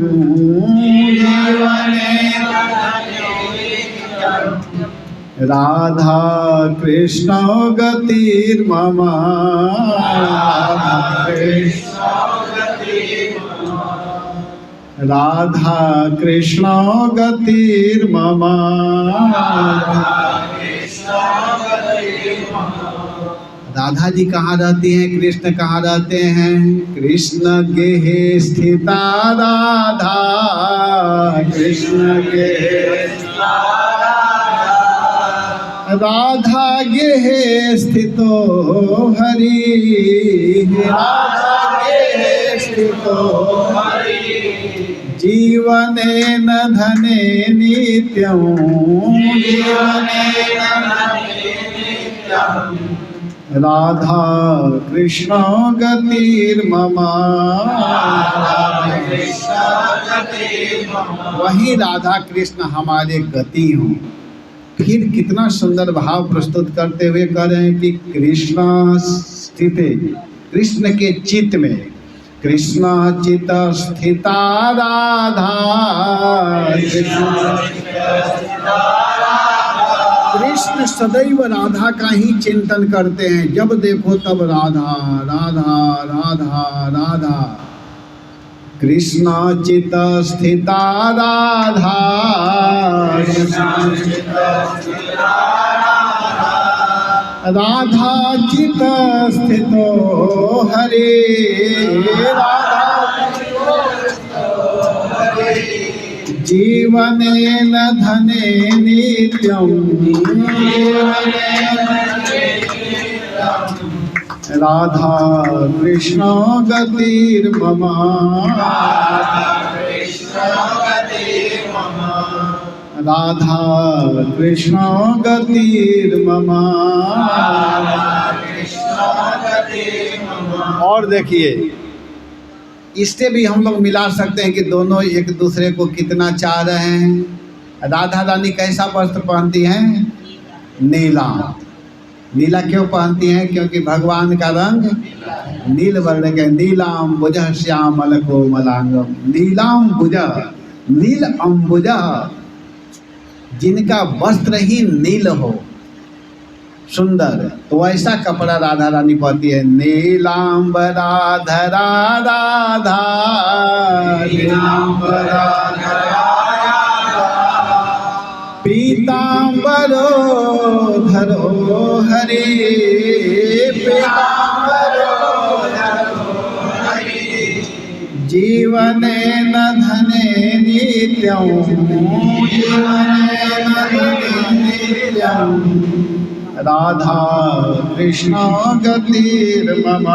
जीवनेन धने नित्यम, राधा कृष्ण गतिर्मम, राधा कृष्ण गतिर्मम, राधा कृष्ण गतिर्मम, राधा जी कहाँ रहती हैं? कृष्ण कहाँ रहते हैं? कृष्ण गेहे स्थिता राधा, कृष्ण गेहे स्थिता राधा, गेहे स्थितो हरि, राधा गेहे स्थितो हरि, जीवनेन धने नित्यं, जीवनेन धने नित्यं, राधा कृष्ण गतिर्मम, वही राधा कृष्ण हमारे गति हों। फिर कितना सुंदर भाव प्रस्तुत करते हुए कह रहे हैं कि कृष्ण स्थित, कृष्ण के चित्त में, कृष्ण चित्त स्थिता राधा, कृष्ण कृष्ण सदैव राधा का ही चिंतन करते हैं, जब देखो तब राधा राधा राधा राधा। कृष्ण चित स्थिता राधा, राधा चित स्थितो हरे, राधा जीवनेन धने नित्यं, राधा कृष्ण गतिर्मम, राधा कृष्ण गतिर्मम। और देखिए, इससे भी हम लोग मिला सकते हैं कि दोनों एक दूसरे को कितना चाह रहे हैं। राधा रानी कैसा वस्त्र पहनती हैं? नीला। नीला क्यों पहनती हैं? क्योंकि भगवान का रंग नील वर्ण के। नीलाम्बुज श्यामल कोमलांगम, नीलाम्बुज नील अम्बुज, जिनका वस्त्र ही नील हो, सुंदर, तो ऐसा कपड़ा राधा रानी पहनती है। नीलांबरा धरा राधा, नीलांबरा पीतांबरो धरो हरे, पीतांबरो धरो हरे, जीवनेन धने नित्यं, जीवनेन धने नित्यं, राधा कृष्ण गतिर्मम।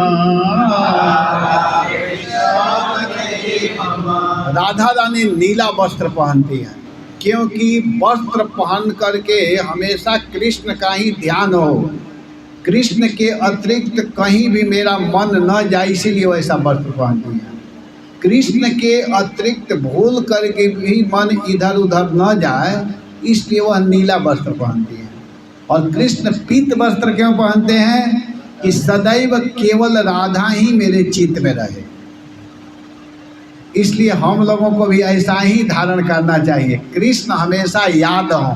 राधा रानी नीला वस्त्र पहनती हैं, क्योंकि वस्त्र पहन करके हमेशा कृष्ण का ही ध्यान हो, कृष्ण के अतिरिक्त कहीं भी मेरा मन न जाए, इसीलिए वैसा वस्त्र पहनती हैं। कृष्ण के अतिरिक्त भूल करके भी मन इधर उधर न जाए, इसलिए वह नीला वस्त्र पहनती है। और कृष्ण पीत वस्त्र क्यों पहनते हैं? कि सदैव केवल राधा ही मेरे चित्त में रहे। इसलिए हम लोगों को भी ऐसा ही धारण करना चाहिए, कृष्ण हमेशा याद हो,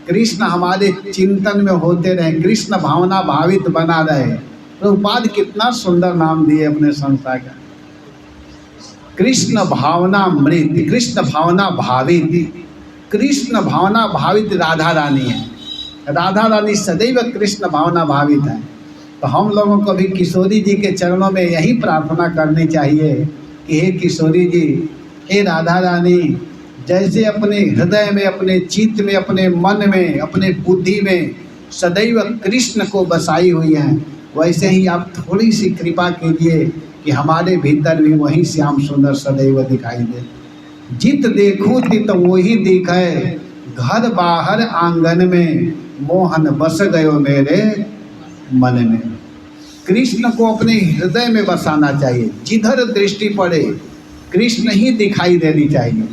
कृष्ण हमारे चिंतन में होते रहे, कृष्ण भावना भावित बना रहे। प्रभुपाद कितना सुंदर नाम दिए अपने संस्था का, कृष्ण भावना मृत, कृष्ण भावना भावित। कृष्ण भावना भावित राधा रानी है, राधा रानी सदैव कृष्ण भावना भावित है। तो हम लोगों को भी किशोरी जी के चरणों में यही प्रार्थना करनी चाहिए कि हे किशोरी जी, हे राधा रानी, जैसे अपने हृदय में, अपने चित्त में, अपने मन में, अपने बुद्धि में सदैव कृष्ण को बसाई हुई हैं, वैसे ही आप थोड़ी सी कृपा कीजिए कि हमारे भीतर भी वही श्याम सुंदर सदैव दिखाई दे। जित देखूं तित वही दिखे, घर बाहर आंगन में, मोहन बस गयो मेरे मन में। कृष्ण को अपने हृदय में बसाना चाहिए, जिधर दृष्टि पड़े कृष्ण ही दिखाई देनी चाहिए।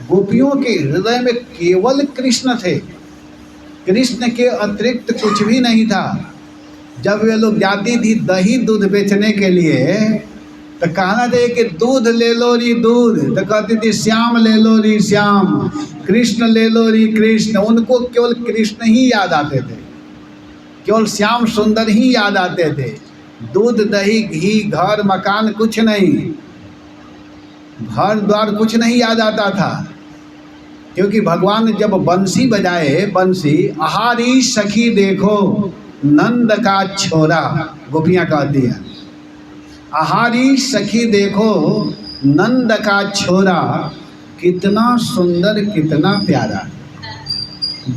गोपियों के हृदय में केवल कृष्ण थे, कृष्ण के अतिरिक्त कुछ भी नहीं था। जब वे लोग जाती थी दही दूध बेचने के लिए, तो कहना चाहिए कि दूध ले लो री दूध, तो कहती थी श्याम ले लो री श्याम, कृष्ण ले लो री कृष्ण। उनको केवल कृष्ण ही याद आते थे, केवल श्याम सुंदर ही याद आते थे। दूध दही घी घर मकान कुछ नहीं, घर द्वार कुछ नहीं याद आता था, क्योंकि भगवान जब बंसी बजाए, बंसी आहारी सखी देखो नंद का छोरा, गोपियाँ कहती हैं, आहारी सखी देखो नंद का छोरा, कितना सुंदर कितना प्यारा।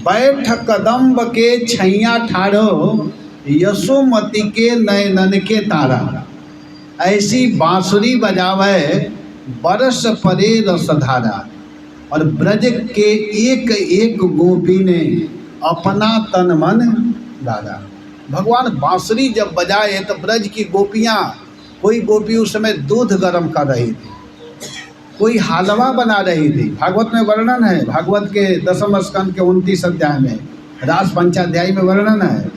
बैठ कदम्ब के छैया ठाड़ो, यशोमती के नयनन के तारा। ऐसी बांसुरी बजावे बरस परे रसधारा। और ब्रज के एक एक गोपी ने अपना तन मन दादा। भगवान बांसुरी जब बजाए तो ब्रज की गोपियाँ, कोई गोपी उस समय दूध गर्म कर रही थी, कोई हलवा बना रही थी। भागवत में वर्णन है, भागवत के 10वें स्कंद के 29 अध्याय में, रास पंचाध्याय में वर्णन है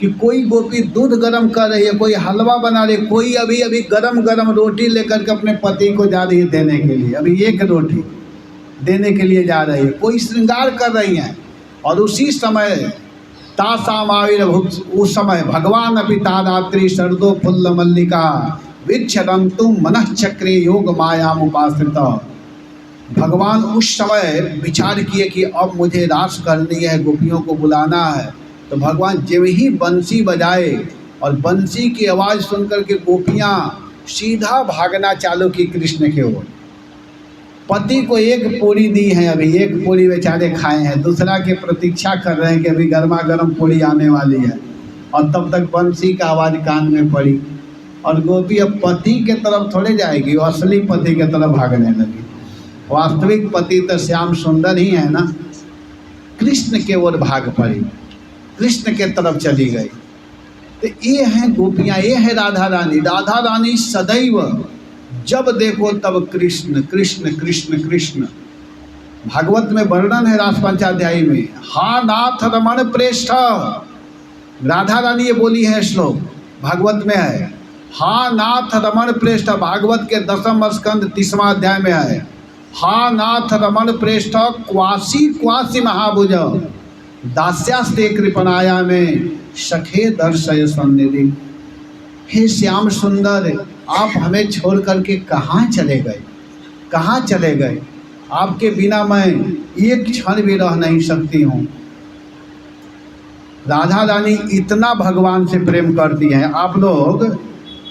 कि कोई गोपी दूध गर्म कर रही है, कोई हलवा बना रही है, कोई अभी अभी गरम गरम रोटी लेकर के अपने पति को जा रही है देने के लिए, अभी एक रोटी देने के लिए जा रही है, कोई श्रृंगार कर रही हैं। और उसी समय तासामाविर्भूत, उस समय भगवान अपि तादात्री शरदो फुल्ल मल्लिका विच्छदंतु मनश्चक्रे योग मायाम उपाश्रित। भगवान उस समय विचार किए कि अब मुझे रास करनी है, गोपियों को बुलाना है। तो भगवान जब ही बंसी बजाए और बंसी की आवाज़ सुनकर के गोपियाँ सीधा भागना चालू की कृष्ण के ओर। पति को एक पूरी दी है, अभी एक पूरी बेचारे खाए हैं, दूसरा के प्रतीक्षा कर रहे हैं कि अभी गर्मा गर्म पूरी आने वाली है, और तब तक बंसी का आवाज़ कान में पड़ी और गोपी अब पति के तरफ थोड़े जाएगी, वो असली पति के तरफ भागने लगी। वास्तविक पति तो श्याम सुंदर ही है ना, कृष्ण के ओर भाग पड़ी, कृष्ण के तरफ चली गई। तो ये हैं गोपियाँ, ये है राधा रानी। राधा रानी सदैव जब देखो तब कृष्ण कृष्ण कृष्ण कृष्ण। भागवत में वर्णन है रास पंचाध्यायी में, हा नाथ रमण प्रेष्ठ। राधा रानी ये बोली है श्लोक, भागवत में है, हा नाथ रमण प्रेष्ठ। भागवत के 10वें स्कंद 30वां अध्याय में है, हा नाथ रमण प्रेष्ठ क्वासी क्वासी महाभुज दास्यास्ते कृपणाया में सखे दर्शय सन्निधि। हे श्याम सुंदर, आप हमें छोड़ करके कहाँ चले गए, कहाँ चले गए? आपके बिना मैं एक क्षण भी रह नहीं सकती हूँ। राधा रानी इतना भगवान से प्रेम करती हैं, आप लोग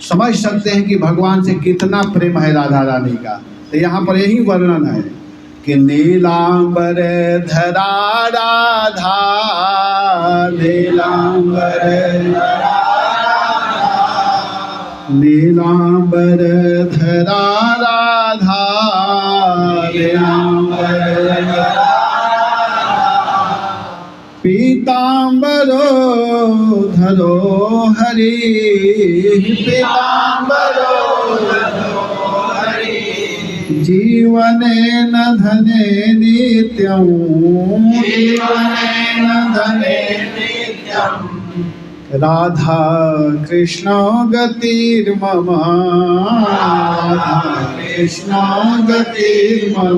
समझ सकते हैं कि भगवान से कितना प्रेम है राधा रानी का। तो यहाँ पर यही वर्णन है कि नीलांबर धरा राधा, नीलांबर नीलांबर धरा राधा, नीलांबर पीतांबरो धरो हरि, पीतांबरो जीवनेन धने नित्यं, जीवनेन धने नित्यं राधा कृष्ण गतिर्मम, राधा कृष्ण गतिर्मम,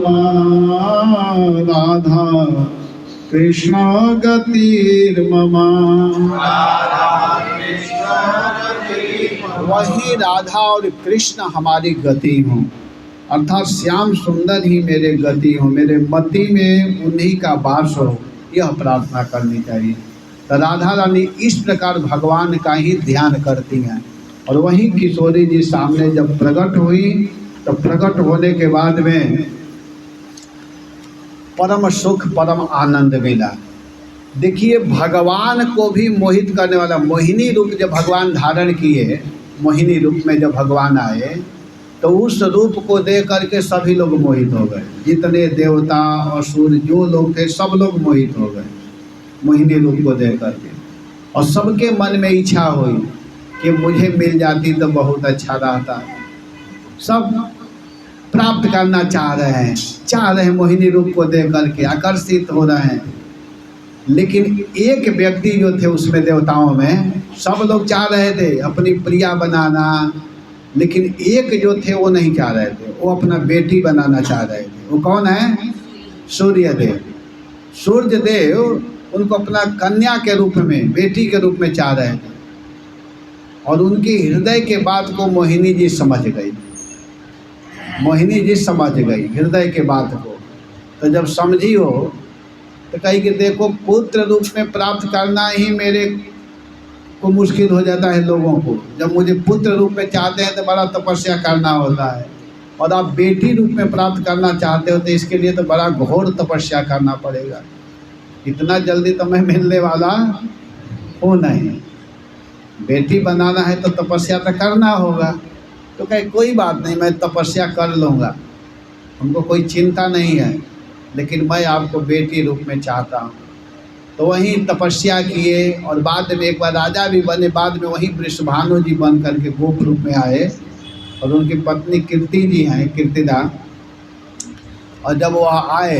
राधा कृष्ण गतिर्मम। वही राधा और कृष्ण हमारी गति हों, अर्थात श्याम सुंदर ही मेरे गति हो, मेरे मति में उन्हीं का वास हो, यह प्रार्थना करनी चाहिए। तो राधा रानी इस प्रकार भगवान का ही ध्यान करती हैं। और वहीं किशोरी जी सामने जब प्रकट हुई तो प्रकट होने के बाद में परम सुख परम आनंद मिला। देखिए भगवान को भी मोहित करने वाला मोहिनी रूप जब भगवान धारण किए, मोहिनी रूप में जब भगवान आए तो उस रूप को देख करके सभी लोग मोहित हो गए। जितने देवता असुर जो लोग थे सब लोग मोहित हो गए मोहिनी रूप को देख करके। और सबके मन में इच्छा हुई कि मुझे मिल जाती तो बहुत अच्छा रहता। सब प्राप्त करना चाह रहे हैं मोहिनी रूप को देख करके, आकर्षित हो रहे हैं। लेकिन एक व्यक्ति जो थे उसमें देवताओं में, सब लोग चाह रहे थे अपनी प्रिया बनाना, लेकिन एक जो थे वो नहीं चाह रहे थे, वो अपना बेटी बनाना चाह रहे थे। वो कौन है? सूर्यदेव। सूर्यदेव उनको अपना कन्या के रूप में, बेटी के रूप में चाह रहे थे। और उनकी हृदय के बात को मोहिनी जी समझ गई, मोहिनी जी समझ गई हृदय के बात को। तो जब समझी हो तो कही कि देखो पुत्र रूप में प्राप्त करना ही मेरे को मुश्किल हो जाता है लोगों को। जब मुझे पुत्र रूप में चाहते हैं तो बड़ा तपस्या करना होता है, और आप बेटी रूप में प्राप्त करना चाहते हो तो इसके लिए तो बड़ा घोर तपस्या करना पड़ेगा। इतना जल्दी तो मैं मिलने वाला हूँ नहीं, बेटी बनाना है तो तपस्या तो करना होगा। तो कहे कोई बात नहीं, मैं तपस्या कर लूँगा, हमको कोई चिंता नहीं है, लेकिन मैं आपको बेटी रूप में चाहता हूँ। तो वहीं तपस्या किए और बाद में एक बार राजा भी बने। बाद में वहीं वृषभानु जी बन करके गोप रूप में आए, और उनकी पत्नी कीर्ति जी हैं, कीर्तिदा। और जब वो आए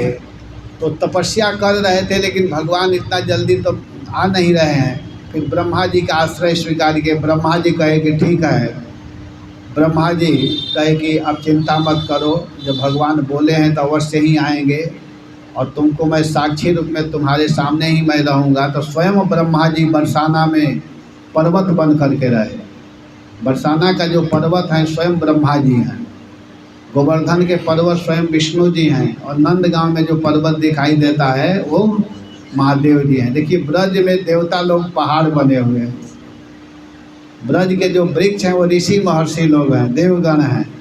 तो तपस्या कर रहे थे, लेकिन भगवान इतना जल्दी तो आ नहीं रहे हैं। फिर ब्रह्मा जी का आश्रय स्वीकार किए। ब्रह्मा जी कहे कि ठीक है, ब्रह्मा जी कहे कि अब चिंता मत करो, जब भगवान बोले हैं तो अवश्य ही आएंगे। और तुमको मैं साक्षी रूप में तुम्हारे सामने ही मैं रहूँगा। तो स्वयं ब्रह्मा जी बरसाना में पर्वत बन करके रहे। बरसाना का जो पर्वत है स्वयं ब्रह्मा जी हैं, गोवर्धन के पर्वत स्वयं विष्णु जी हैं, और नंदगांव में जो पर्वत दिखाई देता है वो महादेव जी हैं। देखिए ब्रज में देवता लोग पहाड़ बने हुए हैं, ब्रज के जो वृक्ष हैं वो ऋषि महर्षि लोग हैं, देवगण हैं।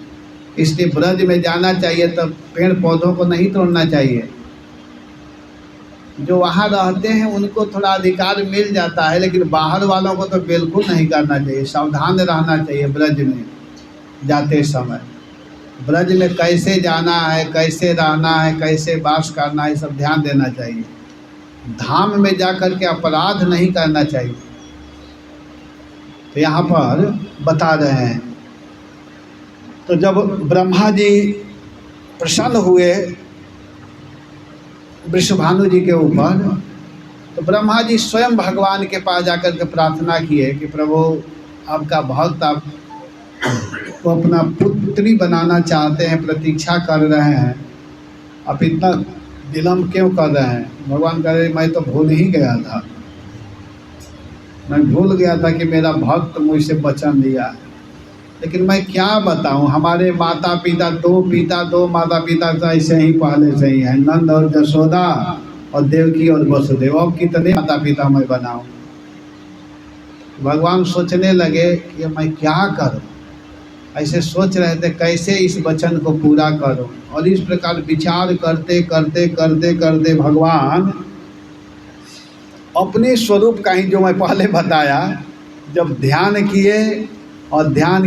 इसलिए ब्रज में जाना चाहिए, तब पेड़ पौधों को नहीं तोड़ना चाहिए। जो वहाँ रहते हैं उनको थोड़ा अधिकार मिल जाता है, लेकिन बाहर वालों को तो बिल्कुल नहीं करना चाहिए। सावधान रहना चाहिए ब्रज में जाते समय। ब्रज में कैसे जाना है, कैसे रहना है, कैसे वास करना है, सब ध्यान देना चाहिए। धाम में जा कर के अपराध नहीं करना चाहिए। तो यहाँ पर बता रहे हैं, तो जब ब्रह्मा जी प्रसन्न हुए वृषभानु जी के ऊपर, तो ब्रह्मा जी स्वयं भगवान के पास जाकर के प्रार्थना किए कि प्रभु आपका भक्त आप को अपना पुत्री बनाना चाहते हैं, प्रतीक्षा कर रहे हैं, आप इतना विलम्ब क्यों कर रहे हैं। भगवान कह रहे मैं तो भूल ही गया था, मैं भूल गया था कि मेरा भक्त मुझसे वचन दिया है। लेकिन मैं क्या बताऊं, हमारे माता पिता दो माता पिता तो ऐसे ही पहले से ही हैं, नंद और यशोदा और देवकी और वसुदेव। अब कितने माता पिता मैं बनाऊं। भगवान सोचने लगे कि मैं क्या करूं, ऐसे सोच रहे थे कैसे इस वचन को पूरा करूं। और इस प्रकार विचार करते करते करते करते भगवान अपने स्वरूप का ही, जो मैं पहले बताया, जब ध्यान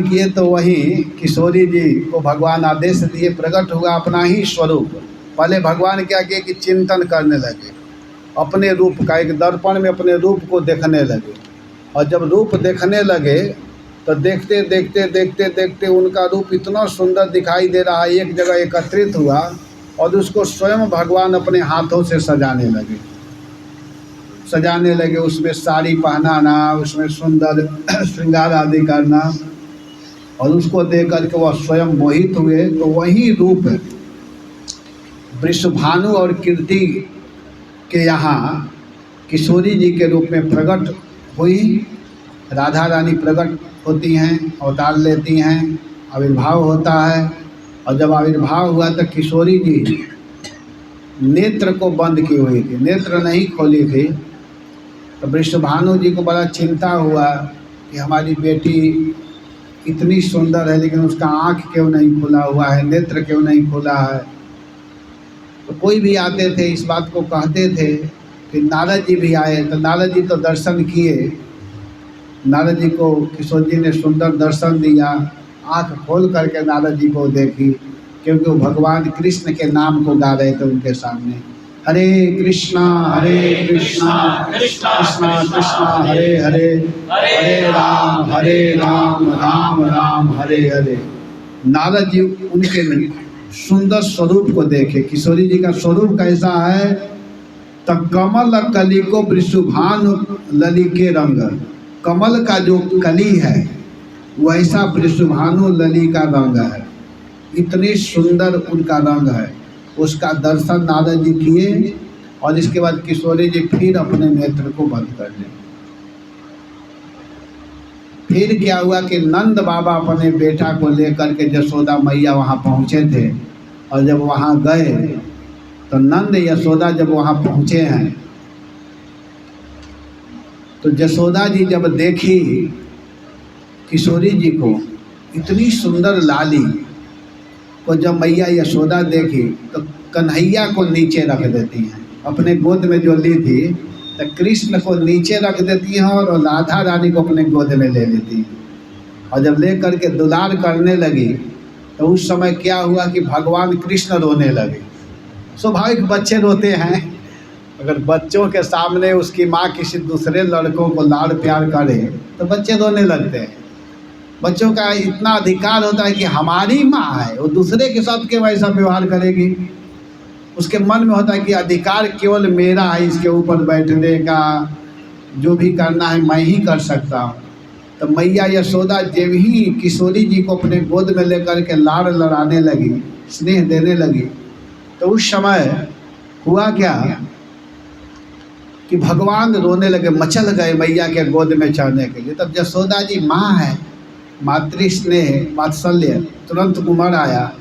किए तो वहीं किशोरी जी को भगवान आदेश दिए, प्रकट हुआ अपना ही स्वरूप। पहले भगवान क्या किए कि चिंतन करने लगे अपने रूप का, एक दर्पण में अपने रूप को देखने लगे। और जब रूप देखने लगे तो देखते देखते देखते देखते उनका रूप इतना सुंदर दिखाई दे रहा है, एक जगह एकत्रित हुआ और उसको स्वयं भगवान अपने हाथों से सजाने लगे। उसमें साड़ी पहनाना, उसमें सुंदर श्रृंगार आदि करना, और उसको देख करके वह स्वयं मोहित हुए। तो वही रूप वृषभानु और कीर्ति के यहाँ किशोरी जी के रूप में प्रकट हुई। राधा रानी प्रकट होती हैं, अवतार लेती हैं, आविर्भाव होता है। और जब आविर्भाव हुआ तो किशोरी जी नेत्र को बंद की हुई थी, नेत्र नहीं खोली थी। तो वृषभानु जी को बड़ा चिंता हुआ कि हमारी बेटी इतनी सुंदर है लेकिन उसका आँख क्यों नहीं खुला हुआ है, नेत्र क्यों नहीं खुला है। तो कोई भी आते थे इस बात को कहते थे। फिर नारद जी भी आए, तो नारद जी तो दर्शन किए। नारद जी को किशोर जी ने सुंदर दर्शन दिया, आँख खोल करके नारद जी को देखी, क्योंकि वो भगवान कृष्ण के नाम को गा रहे थे उनके सामने। हरे कृष्णा कृष्णा कृष्णा हरे हरे, हरे राम राम राम हरे हरे। नारद जी उनके सुंदर स्वरूप को देखे। किशोरी जी का स्वरूप कैसा है, तो कमल कली को वृषभानु लली के रंग, कमल का जो कली है वैसा वृषभानु लली का रंग है, इतनी सुंदर उनका रंग है। उसका दर्शन नारद जी किए और इसके बाद किशोरी जी फिर अपने नेत्र को बंद कर दिए। फिर क्या हुआ कि नंद बाबा अपने बेटा को लेकर के यशोदा मैया वहाँ पहुँचे थे। और जब वहाँ गए तो नंद यशोदा जब वहाँ पहुँचे हैं तो यशोदा जी जब देखी किशोरी जी को, इतनी सुंदर लाली को जब मैया यशोदा देखी तो कन्हैया को नीचे रख देती हैं। अपने गोद में जो ली थी तो कृष्ण को नीचे रख देती हैं और राधा रानी को अपने गोद में ले लेती हैं। और जब ले करके दुलार करने लगी तो उस समय क्या हुआ कि भगवान कृष्ण रोने लगे। स्वाभाविक बच्चे रोते हैं, अगर बच्चों के सामने उसकी माँ किसी दूसरे लड़कों को लाड़ प्यार करे तो बच्चे रोने लगते हैं। बच्चों का इतना अधिकार होता है कि हमारी माँ है, वो दूसरे के साथ क्यों ऐसा व्यवहार करेगी। उसके मन में होता है कि अधिकार केवल मेरा है, इसके ऊपर बैठने का, जो भी करना है मैं ही कर सकता हूँ। तो मैया यशोदा जब ही किशोरी जी को अपने गोद में लेकर के लाड़ लड़ाने लगी, स्नेह देने लगी, तो उस समय हुआ क्या कि भगवान रोने लगे, मचल गए मैया के गोद में चढ़ने के लिए। तब यशोदा जी माँ है, मातृस्नेह वात्सल्य, तुरंत उमड़ आया,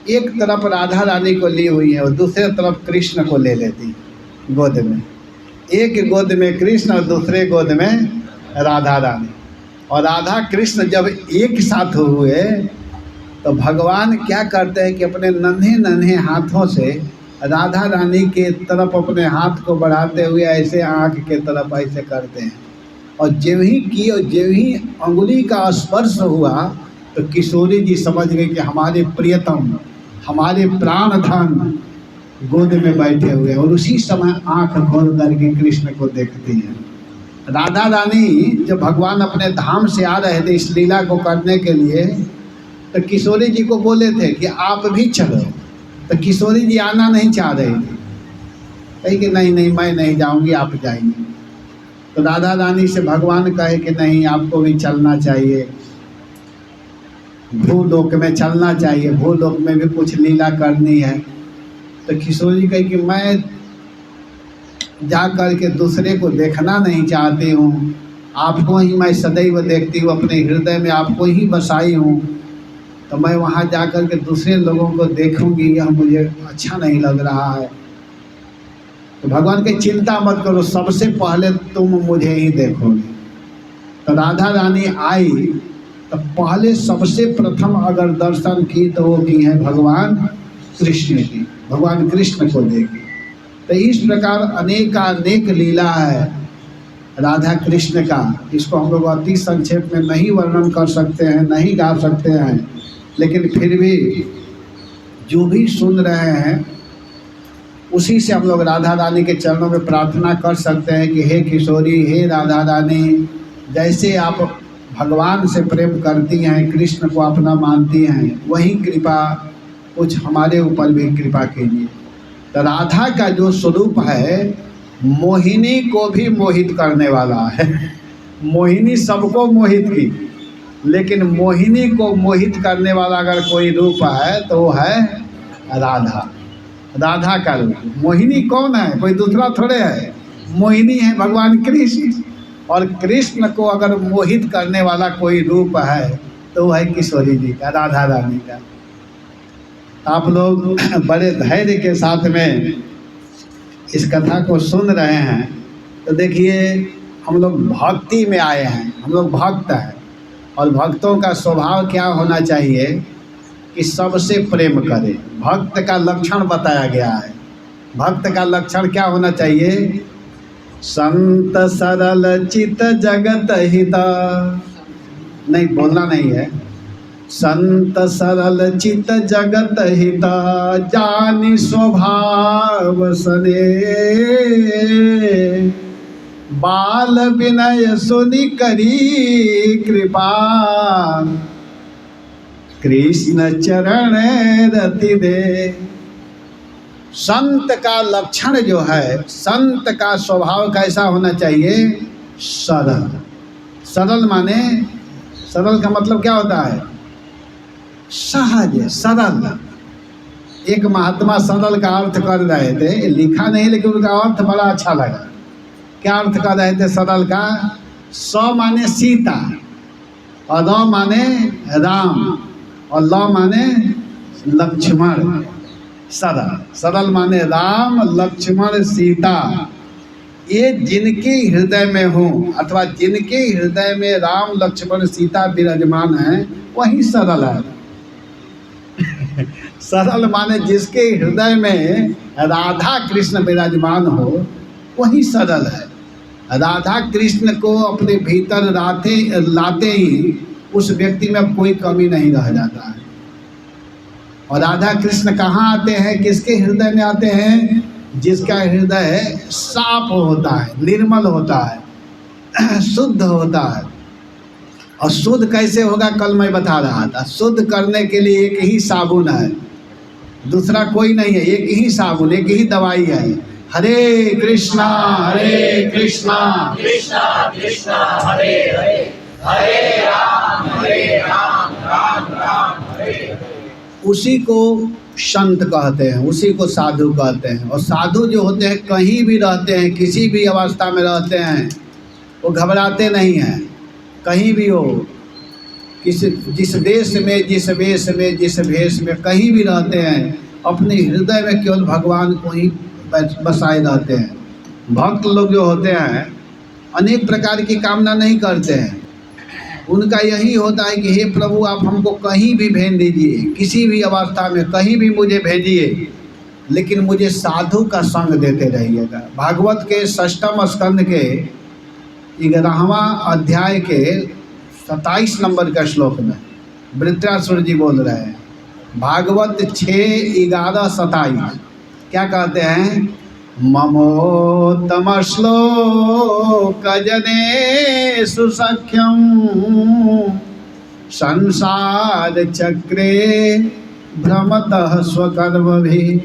एक तरफ राधा रानी को ली हुई है और दूसरे तरफ कृष्ण को ले लेती गोद में। एक गोद में कृष्ण और दूसरे गोद में राधा रानी। और राधा कृष्ण जब एक साथ हुए तो भगवान क्या करते हैं कि अपने नन्हे नन्हे हाथों से राधा रानी के तरफ अपने हाथ को बढ़ाते हुए ऐसे आँख के तरफ ऐसे करते हैं। और ज्यों ही की और ज्यों ही अंगुली का स्पर्श हुआ तो किशोरी जी समझ गई कि हमारे प्रियतम, हमारे प्राण धन गोद में बैठे हुए, और उसी समय आँख खोल करके कृष्ण को देखती हैं। राधा रानी जब भगवान अपने धाम से आ रहे थे इस लीला को करने के लिए तो किशोरी जी को बोले थे कि आप भी चलो, तो किशोरी जी आना नहीं चाह रही थी, कही कि नहीं नहीं मैं नहीं जाऊंगी, आप जाएंगे। तो राधा रानी से भगवान कहे कि नहीं आपको भी चलना चाहिए, भूलोक में चलना चाहिए, भूलोक में भी कुछ लीला करनी है। तो किशोरी जी कहे कि मैं जा कर के दूसरे को देखना नहीं चाहती हूँ, आपको ही मैं सदैव देखती हूँ, अपने हृदय में आपको ही बसाई हूँ, तो मैं वहाँ जा कर के दूसरे लोगों को देखूंगी यह मुझे अच्छा नहीं लग रहा है। तो भगवान की चिंता मत करो, सबसे पहले तुम मुझे ही देखोगे। तो राधा रानी आई तो पहले सबसे प्रथम अगर दर्शन की तो वो की है भगवान कृष्ण की, भगवान कृष्ण को देखी। तो इस प्रकार अनेक लीला है राधा कृष्ण का, इसको हम लोग अति संक्षेप में नहीं वर्णन कर सकते हैं, नहीं गा सकते हैं, लेकिन फिर भी जो भी सुन रहे हैं उसी से हम लोग राधा रानी के चरणों में प्रार्थना कर सकते हैं कि हे किशोरी, हे राधा रानी, जैसे आप भगवान से प्रेम करती हैं, कृष्ण को अपना मानती हैं, वही कृपा कुछ हमारे ऊपर भी कृपा कीजिए। तो राधा का जो स्वरूप है मोहिनी को भी मोहित करने वाला है। मोहिनी सबको मोहित की, लेकिन मोहिनी को मोहित करने वाला अगर कोई रूप है तो वो है राधा। राधा का रूप। मोहिनी कौन है? कोई दूसरा थोड़े है, मोहिनी है भगवान कृष्ण। और कृष्ण को अगर मोहित करने वाला कोई रूप है तो वो है किशोरी जी का, राधा रानी का। आप लोग बड़े धैर्य के साथ में इस कथा को सुन रहे हैं तो देखिए हम लोग भक्ति में आए हैं, हम लोग भक्त हैं, और भक्तों का स्वभाव क्या होना चाहिए कि सबसे प्रेम करें। भक्त का लक्षण बताया गया है। भक्त का लक्षण क्या होना चाहिए? संत सरल चित जगत हित, नहीं बोलना नहीं है, संत सरल चित जगत हित जानि स्वभाव सने, बाल विनय सुनि करी कृपा, कृष्ण चरण रति दे। संत का लक्षण जो है, संत का स्वभाव कैसा होना चाहिए? सरल। सरल माने, सरल का मतलब क्या होता है? सहज, सरल। एक महात्मा सरल का अर्थ कर रहे थे, लिखा नहीं लेकिन उनका अर्थ बड़ा अच्छा लगा। क्या अर्थ कर रहे थे सरल का? स माने सीता, और र माने राम, और ल माने लक्ष्मण। सरल, सरल माने राम, लक्ष्मण, सीता। ये जिनके हृदय में हो अथवा जिनके हृदय में राम, लक्ष्मण, सीता विराजमान है वही सरल है। सरल माने जिसके हृदय में राधा कृष्ण विराजमान हो वही सरल है। राधा कृष्ण को अपने भीतर लाते ही उस व्यक्ति में अब कोई कमी नहीं रह जाता है। और राधा कृष्ण कहाँ आते हैं? किसके हृदय में आते हैं? जिसका हृदय साफ होता है, निर्मल होता है, शुद्ध होता है। और शुद्ध कैसे होगा? कल मैं बता रहा था। शुद्ध करने के लिए एक ही साबुन है, दूसरा कोई नहीं है। एक ही साबुन, एक ही दवाई है। हरे कृष्णा कृष्णा कृष्णा हरे हरे, हरे राम राम राम हरे। उसी को संत कहते हैं, उसी को साधु कहते हैं। और साधु जो होते हैं कहीं भी रहते हैं, किसी भी अवस्था में रहते हैं, वो घबराते नहीं हैं। कहीं भी हो, जिस देश में, जिस वेश में, जिस भेष में कहीं भी रहते हैं, अपने हृदय में केवल भगवान को ही बसाए रहते हैं। भक्त लोग जो होते हैं अनेक प्रकार की कामना नहीं करते हैं। उनका यही होता है कि हे प्रभु आप हमको कहीं भी भेज दीजिए, किसी भी अवस्था में कहीं भी मुझे भेजिए, लेकिन मुझे साधु का संग देते रहिएगा। भागवत के 6वें स्कंद के 11वां अध्याय के 27 नंबर का श्लोक में वृत्रासुर जी बोल रहे हैं। भागवत 6:11-27 क्या कहते हैं? ममोत्तम श्लोक जने सुसख्यम संसार चक्रे भ्रमतः स्वकर्मभि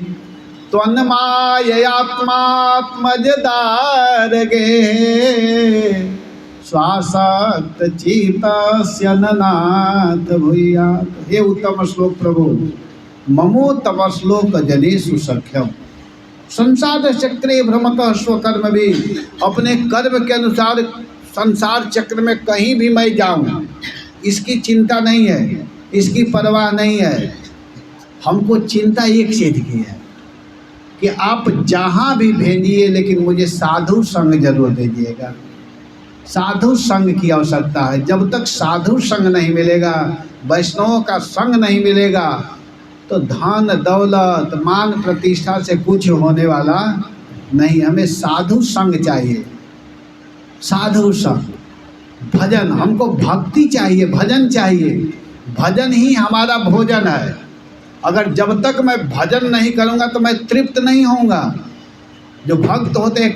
त्वन्माययात्मात्मजदारगे स्वासक्त चित्तस्य ननाथ भूयात्। हे उत्तम श्लोक प्रभु, ममोत्तम श्लोक जनेषु सख्यम संसार चक्रे भ्रमतः स्वकर्म भी। अपने कर्म के अनुसार संसार चक्र में कहीं भी मैं जाऊं, इसकी चिंता नहीं है, इसकी परवाह नहीं है। हमको चिंता एक चीज की है कि आप जहाँ भी भेजिए, लेकिन मुझे साधु संग जरूर दीजिएगा। साधु संग की आवश्यकता है। जब तक साधु संग नहीं मिलेगा, वैष्णवों का संग नहीं मिलेगा, तो धन दौलत मान प्रतिष्ठा से कुछ होने वाला नहीं। हमें साधु संग चाहिए, साधु संग, भजन। हमको भक्ति चाहिए, भजन चाहिए। भजन ही हमारा भोजन है। अगर जब तक मैं भजन नहीं करूँगा तो मैं तृप्त नहीं होऊंगा। जो भक्त होते हैं